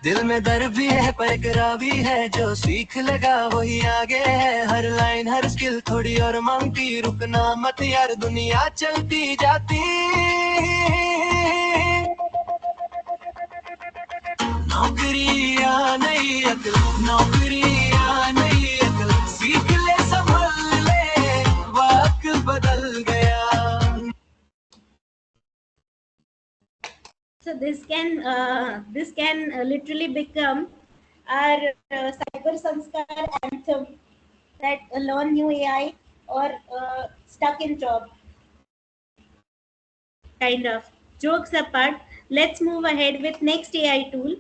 दिल में दर्द भी है पर इकरार भी है. जो सीख लगा वही आगे है. हर लाइन हर स्किल थोड़ी और मांगती. रुकना मत यार, दुनिया चलती जाती. नौकरी या नई अकल, नौकरी या नई अकल. सीख ले संभल ले, वक्त बदल गया. So this can literally become our cyber sanskar anthem, that learn new AI or stuck in job, kind of. Jokes apart, let's move ahead with next AI tool.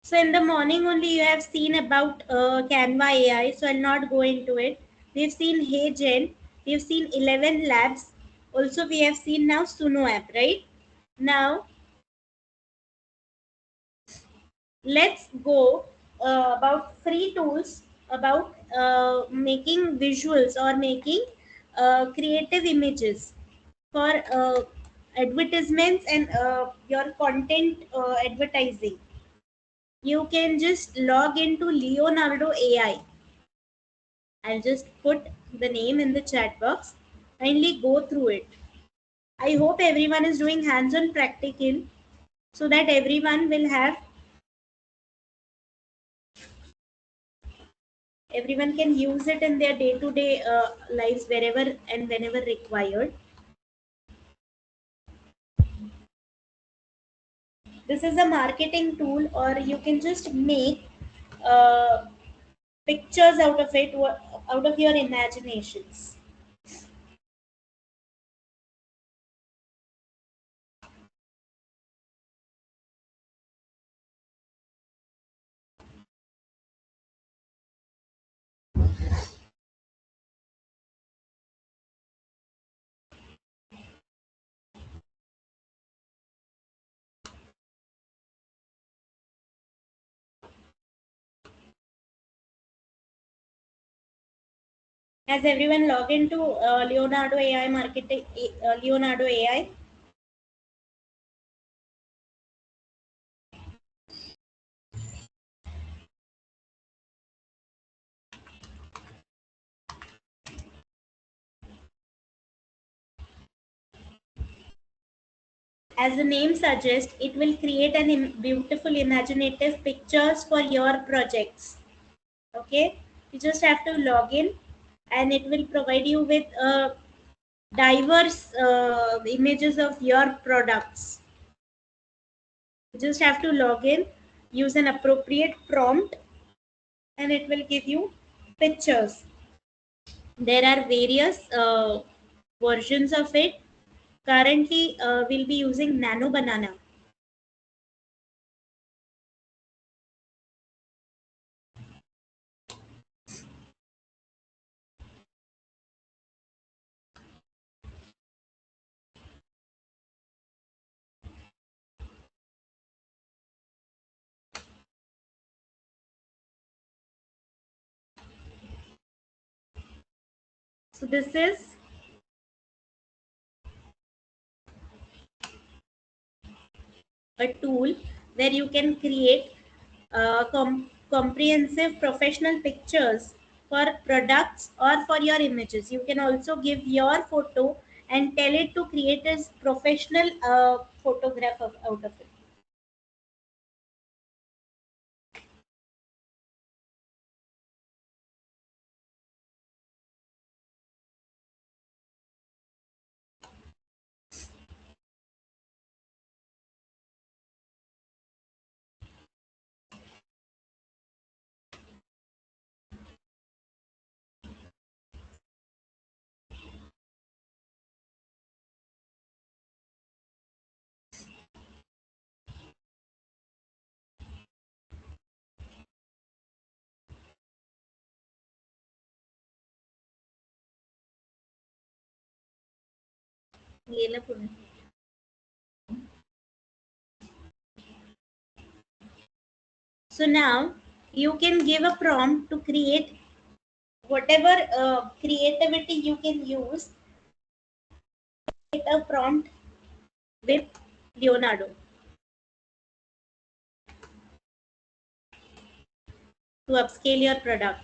So in the morning only you have seen about Canva AI, so I'll not go into it. We've seen HeyGen, we've seen 11 Labs, also we have seen now Suno app, right? Now let's go about free tools about making visuals or making creative images for advertisements and your content advertising. You can just log into Leonardo AI. I'll just put the name in the chat box. Kindly go through it. I hope everyone is doing hands-on practical so that everyone can use it in their day-to-day lives wherever and whenever required. This is a marketing tool, or you can just make uh, pictures out of it, out of your imaginations. Has everyone logged into Leonardo AI marketing? Leonardo AI. As the name suggests, it will create beautiful imaginative pictures for your projects. Okay, you just have to log in and it will provide you with diverse images of your products. You just have to log in, use an appropriate prompt, and it will give you pictures. There are various versions of it. Currently, we'll be using Nano Banana. So this is a tool where you can create comprehensive professional pictures for products or for your images. You can also give your photo and tell it to create a professional photograph out of it. ये लो पूर्ण. So now you can give a prompt to create whatever creativity you can use. Create a prompt with Leonardo to upscale your product.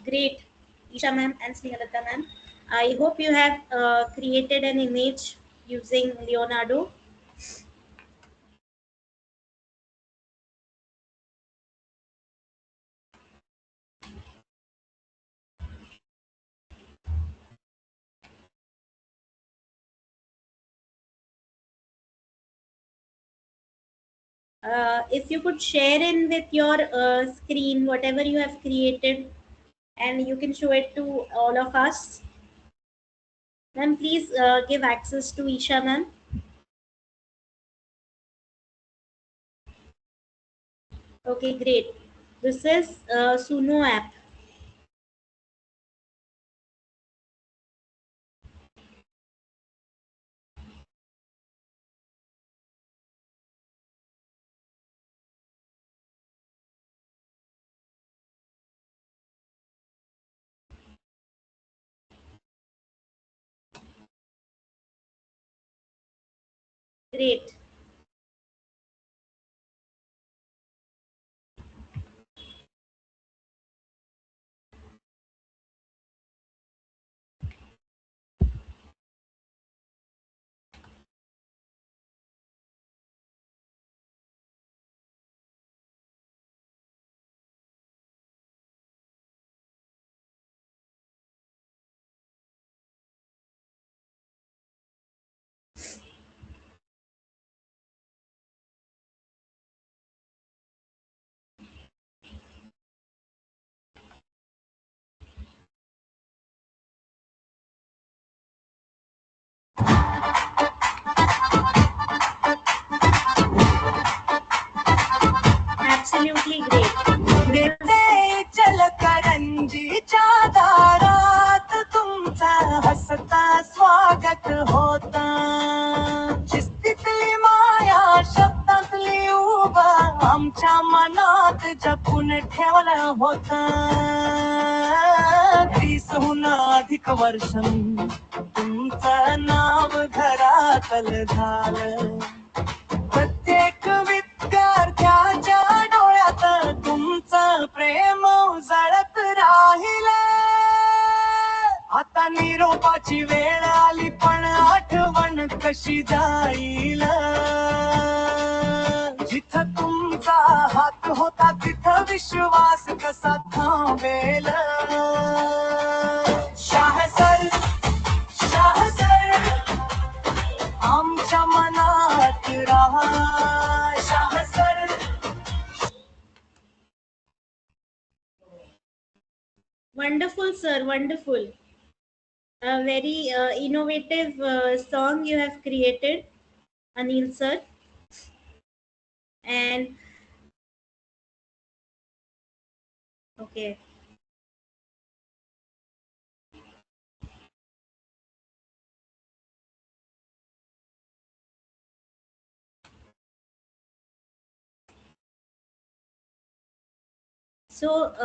Great, Isha ma'am and Snehalata ma'am. I hope you have created an image using Leonardo. If you could share in with your screen whatever you have created, and you can show it to all of us. Ma'am, please give access to Isha ma'am. Okay, great. This is Suno app. Great. Absolutely great. चल करंजीच्या दारात तुमचा हसता स्वागत होता. शिस्तीतली माया शब्दातली उभा आमच्या मनात जपून ठेवलं होतं. 30हून अधिक वर्ष तुमचं नाव घरातल झालं. प्रत्येक विद्यार्थ्याच्या डोळ्यात तुमचं प्रेम उजळत राहिलं. आता निरोपाची वेळ आली पण आठवण कशी जाईल. जिथं तुमचा हात होता तिथं विश्वास कसा थांबेल. शाह सर, शाह सर, आमच्या मनात राहा. Shah sir. Wonderful, sir. Wonderful. A very innovative song you have created, Anil sir. And okay. So,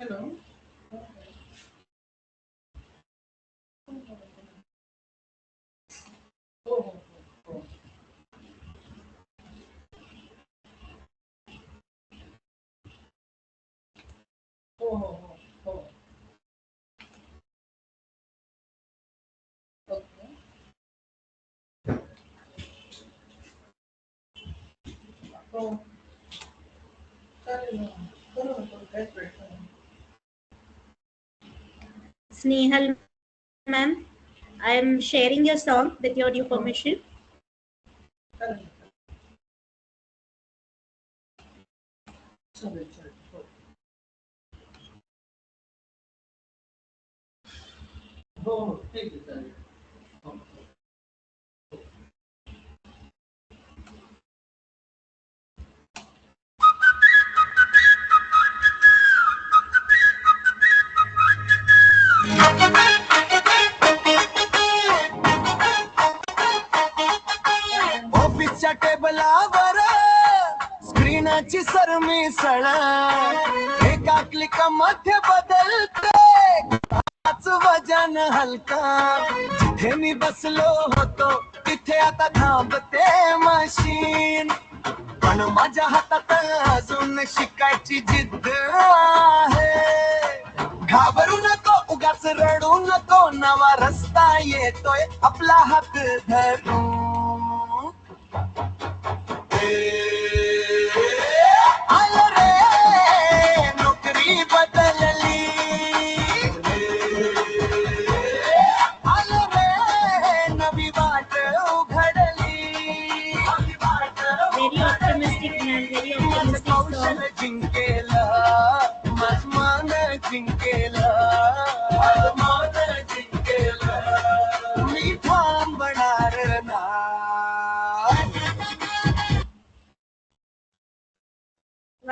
Hello. Oh, oh, oh, oh, oh, oh. Okay. Oh, sorry, no, that's right. Snehal ma'am, I am sharing your song with your due permission. Sorry. Sorry, sorry. Oh, ठीक है sir. Misal एका क्लिकामध्ये बदलते हाच वजन हलका जिथे मी बसलो होतो तिथे आता थांबते मशीन पण माझ्या हातात अजून शिकायची जिद्द आहे घाबरू नको उगाच रडू नको नवा रस्ता येतोय आपला हात धरून आलो रे नोकरी बदलली आलो रे नवी वाट उघडली Very optimistic man, very optimistic song. कौशल जिंकेला माझ मान जिंकेला मान जिंकेला मी थांबणार नाही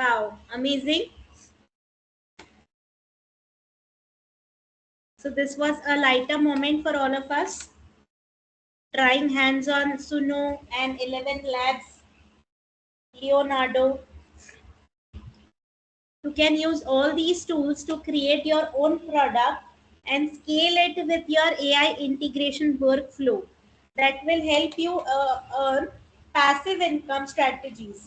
Wow, amazing. So this was a lighter moment for all of us. Trying hands on Suno and 11 Labs, Leonardo. You can use all these tools to create your own product and scale it with your AI integration workflow. That will help you earn passive income strategies.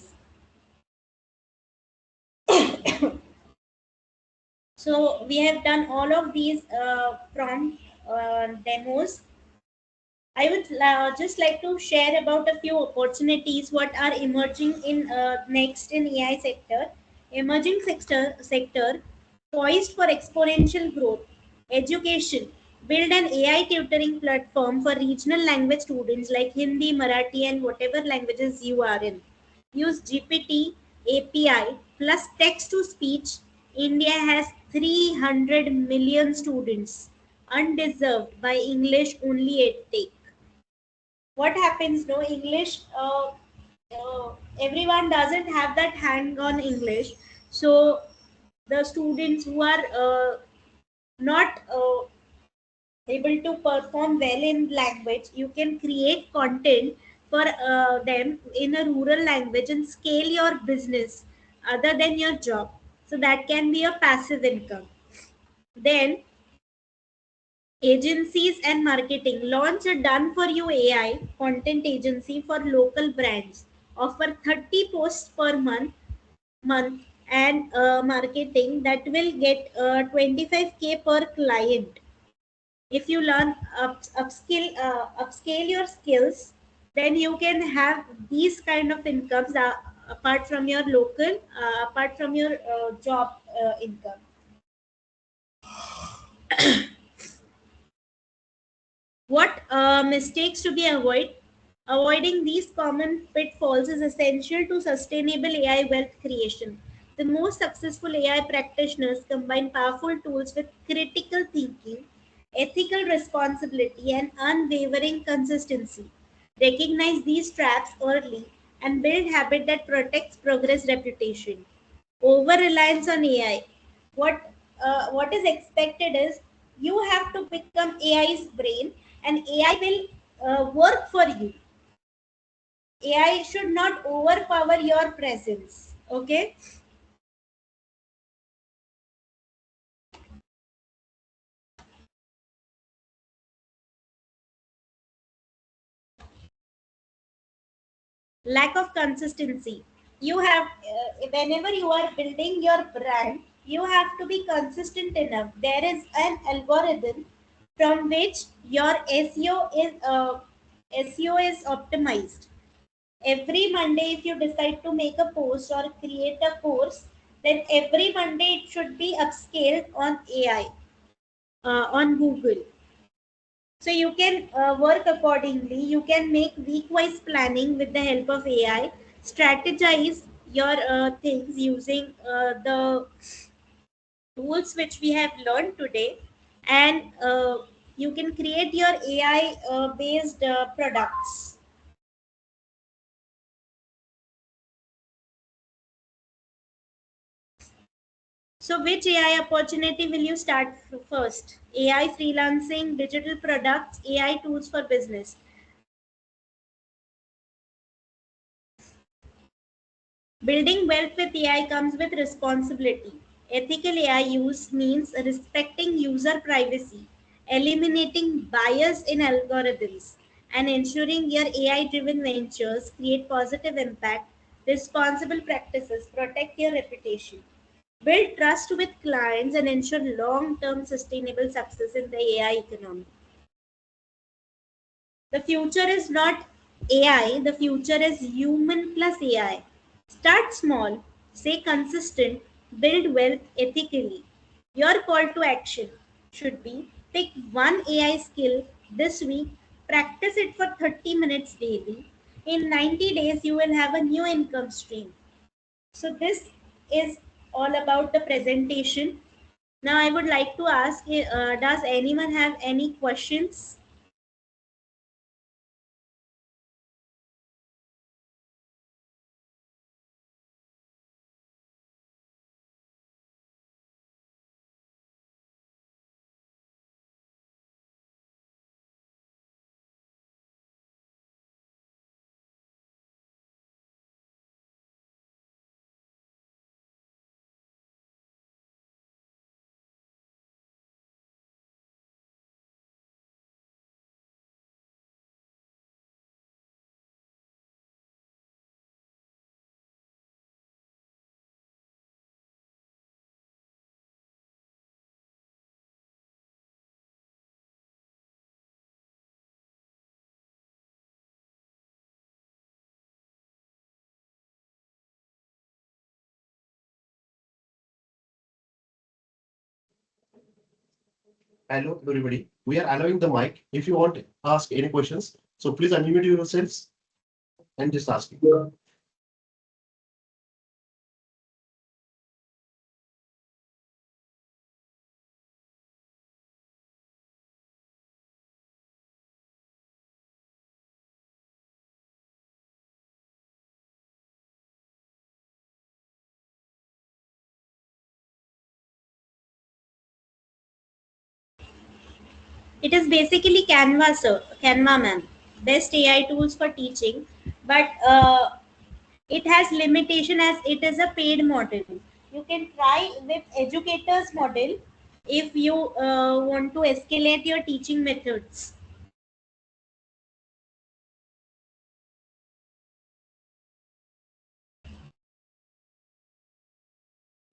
So we have done all of these prompt demos. I would just like to share about a few opportunities what are emerging in next in AI sector. Emerging sector poised for exponential growth. Education. Build an AI tutoring platform for regional language students like Hindi, Marathi, and whatever languages you are in. Use GPT API plus text to speech. India has 300 million students, undeserved by English only EdTech. What happens? No English. Everyone doesn't have that hang on English, so the students who are not able to perform well in language, you can create content for them in a rural language and scale your business other than your job. So that can be a passive income. Then agencies and marketing. Launch a done for you AI content agency for local brands. Offer 30 posts per month and marketing that will get 25K per client. If you learn upscale your skills, then you can have these kind of incomes apart from your local, apart from your job income. What mistakes to be avoided? Avoiding these common pitfalls is essential to sustainable AI wealth creation. The most successful AI practitioners combine powerful tools with critical thinking, ethical responsibility, and unwavering consistency. Recognize these traps early and build habit that protects progress reputation. Over reliance on AI. What is expected is you have to become AI's brain, and AI will work for you. AI should not overpower your presence. Okay. Lack of consistency. You have, whenever you are building your brand, you have to be consistent enough. There is an algorithm from which your SEO is optimized. Every Monday, if you decide to make a post or create a course, then every Monday it should be upscaled on AI, on Google. So you can work accordingly. You can make week-wise planning with the help of AI. Strategize your things using the tools which we have learned today, and you can create your AI based products. So which AI opportunity will you start first? AI freelancing, digital products, AI tools for business. Building wealth with AI comes with responsibility. Ethical AI use means respecting user privacy, eliminating bias in algorithms, and ensuring your AI driven ventures create positive impact. Responsible practices protect your reputation. Build trust with clients and ensure long term sustainable success in the AI economy. The future is not AI, the future is human plus AI. Start small, stay consistent, build wealth ethically. Your call to action should be pick one AI skill this week, practice it for 30 minutes daily. In 90 days, you will have a new income stream. So, this is all about the presentation. Now, I would like to ask does anyone have any questions? Hello, everybody. We are allowing the mic. If you want to ask any questions, so please unmute yourselves and just ask. It is basically Canva, sir. Canva, ma'am. Best AI tools for teaching, but it has limitation as it is a paid model. You can try with educators model if you want to escalate your teaching methods.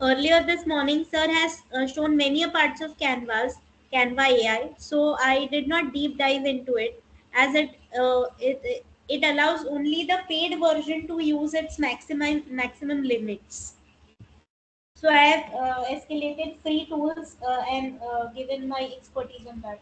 Earlier this morning, sir has shown many parts of Canva AI. So I did not deep dive into it as it allows only the paid version to use its maximum limits. So I have escalated free tools and given my expertise on that.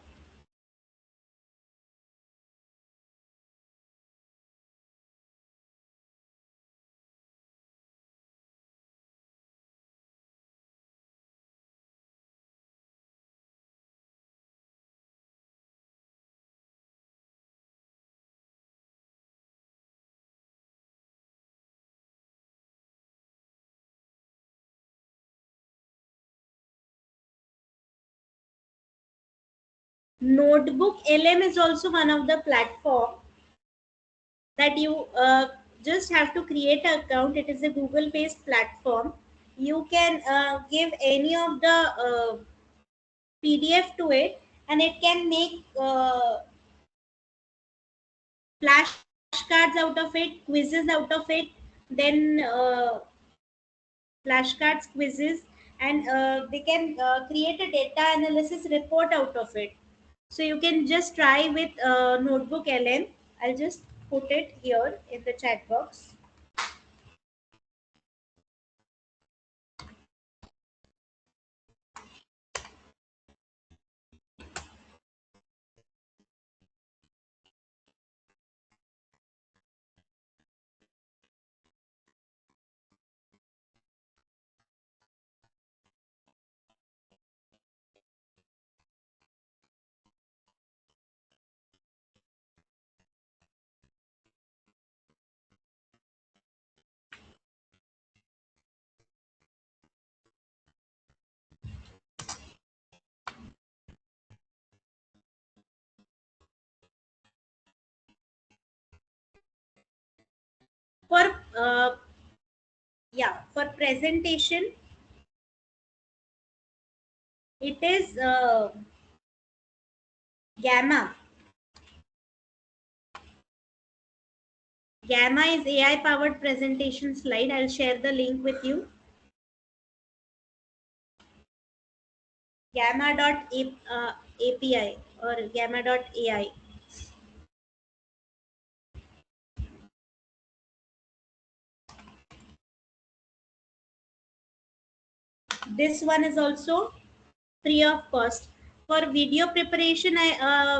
Notebook LM is also one of the platform that you just have to create an account. It is a Google based platform. You can give any of the PDF to it, and it can make flashcards out of it, quizzes out of it, then flashcards, quizzes, and they can create a data analysis report out of it. So you can just try with Notebook LM. I'll just put it here in the chat box. For for presentation, it is Gamma. Gamma is AI powered presentation slide. I'll share the link with you. Gamma.api or gamma.ai. This one is also free of cost. For video preparation,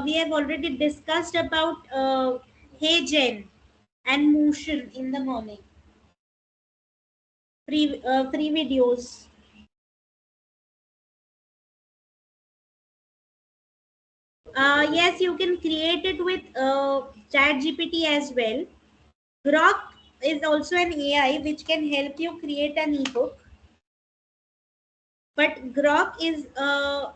we have already discussed about HeyGen and Motion in the morning. Free videos. Yes, you can create it with ChatGPT as well. Grok is also an AI which can help you create an ebook. But Grok is a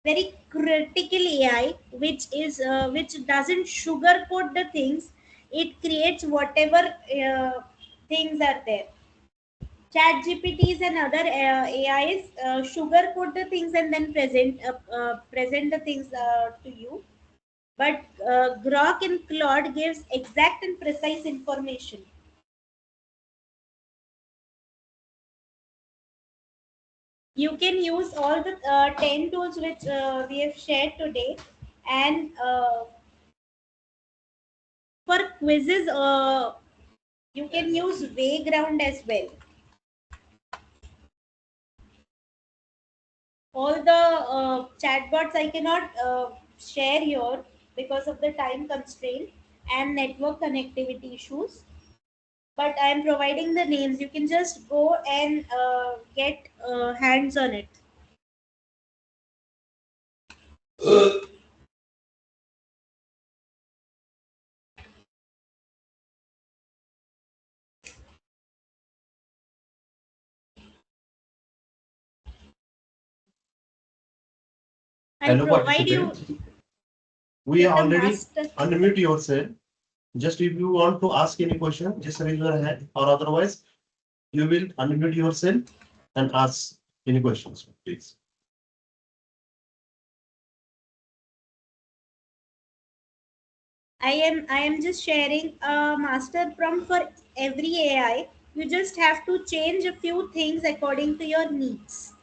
very critical AI, which doesn't sugarcoat the things. It creates whatever things are there. ChatGPTs and other AIs sugarcoat the things and then present the things to you. But Grok and Claude gives exact and precise information. You can use all the 10 tools which we have shared today, and for quizzes, you can use Wayground as well. All the chatbots I cannot share here because of the time constraint and network connectivity issues. But I am providing the names. You can just go and get hands on it. I'll Hello, provide you participant. We with the already master. unmute yourself. Just if you want to ask any question, just raise your hand, or otherwise, you will unmute yourself and ask any questions, please. I am just sharing a master prompt for every AI. You just have to change a few things according to your needs.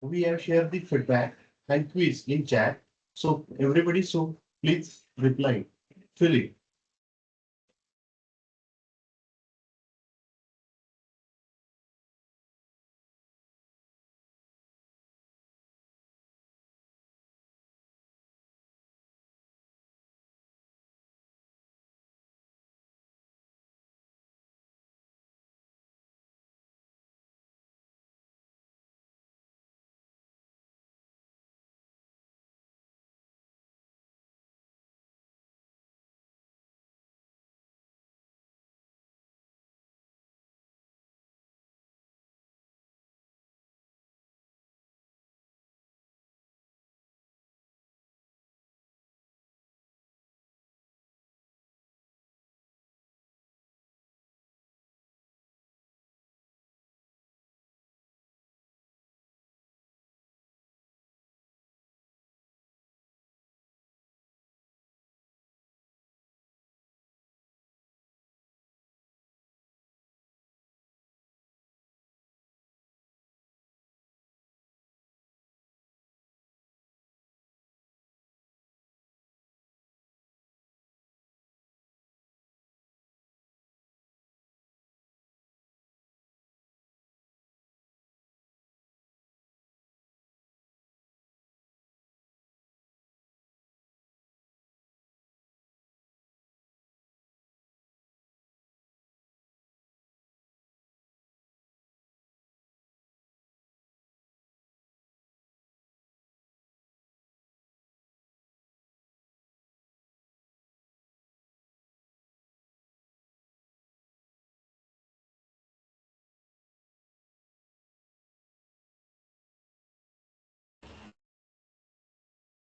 We have shared the feedback and quiz in chat. So everybody, so please reply, fill it.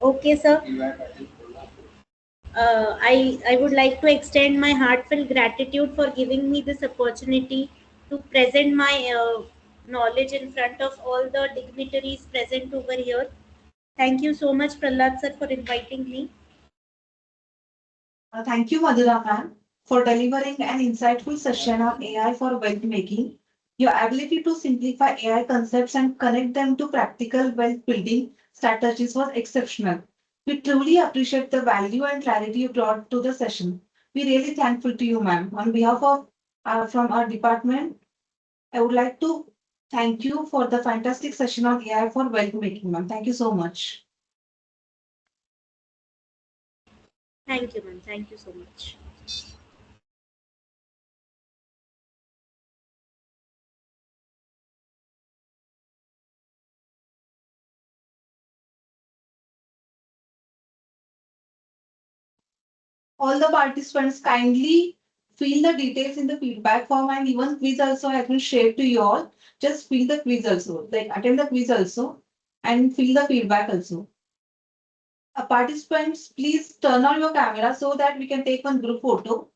Okay, sir. I would like to extend my heartfelt gratitude for giving me this opportunity to present my knowledge in front of all the dignitaries present over here. Thank you so much, Prahlad sir, for inviting me. Thank you, Madhura ma'am, for delivering an insightful session on AI for wealth making. Your ability to simplify AI concepts and connect them to practical wealth building strategies was exceptional. We truly appreciate the value and clarity you brought to the session. We're really thankful to you, ma'am. On behalf of from our department, I would like to thank you for the fantastic session on AI for wealth making, ma'am. Thank you so much. Thank you, ma'am. Thank you so much. All the participants kindly fill the details in the feedback form, and even quiz also has been shared to you all. Just fill the quiz also, like attend the quiz also and fill the feedback also. Participants, please turn on your camera so that we can take one group photo.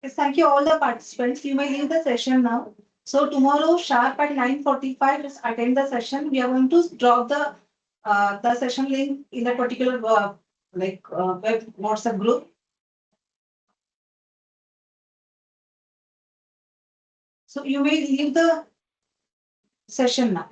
Yes, thank you all the participants. You may leave the session now. So tomorrow sharp at 9:45, just attend the session. We are going to drop the session link in that particular web WhatsApp group. So you may leave the session now.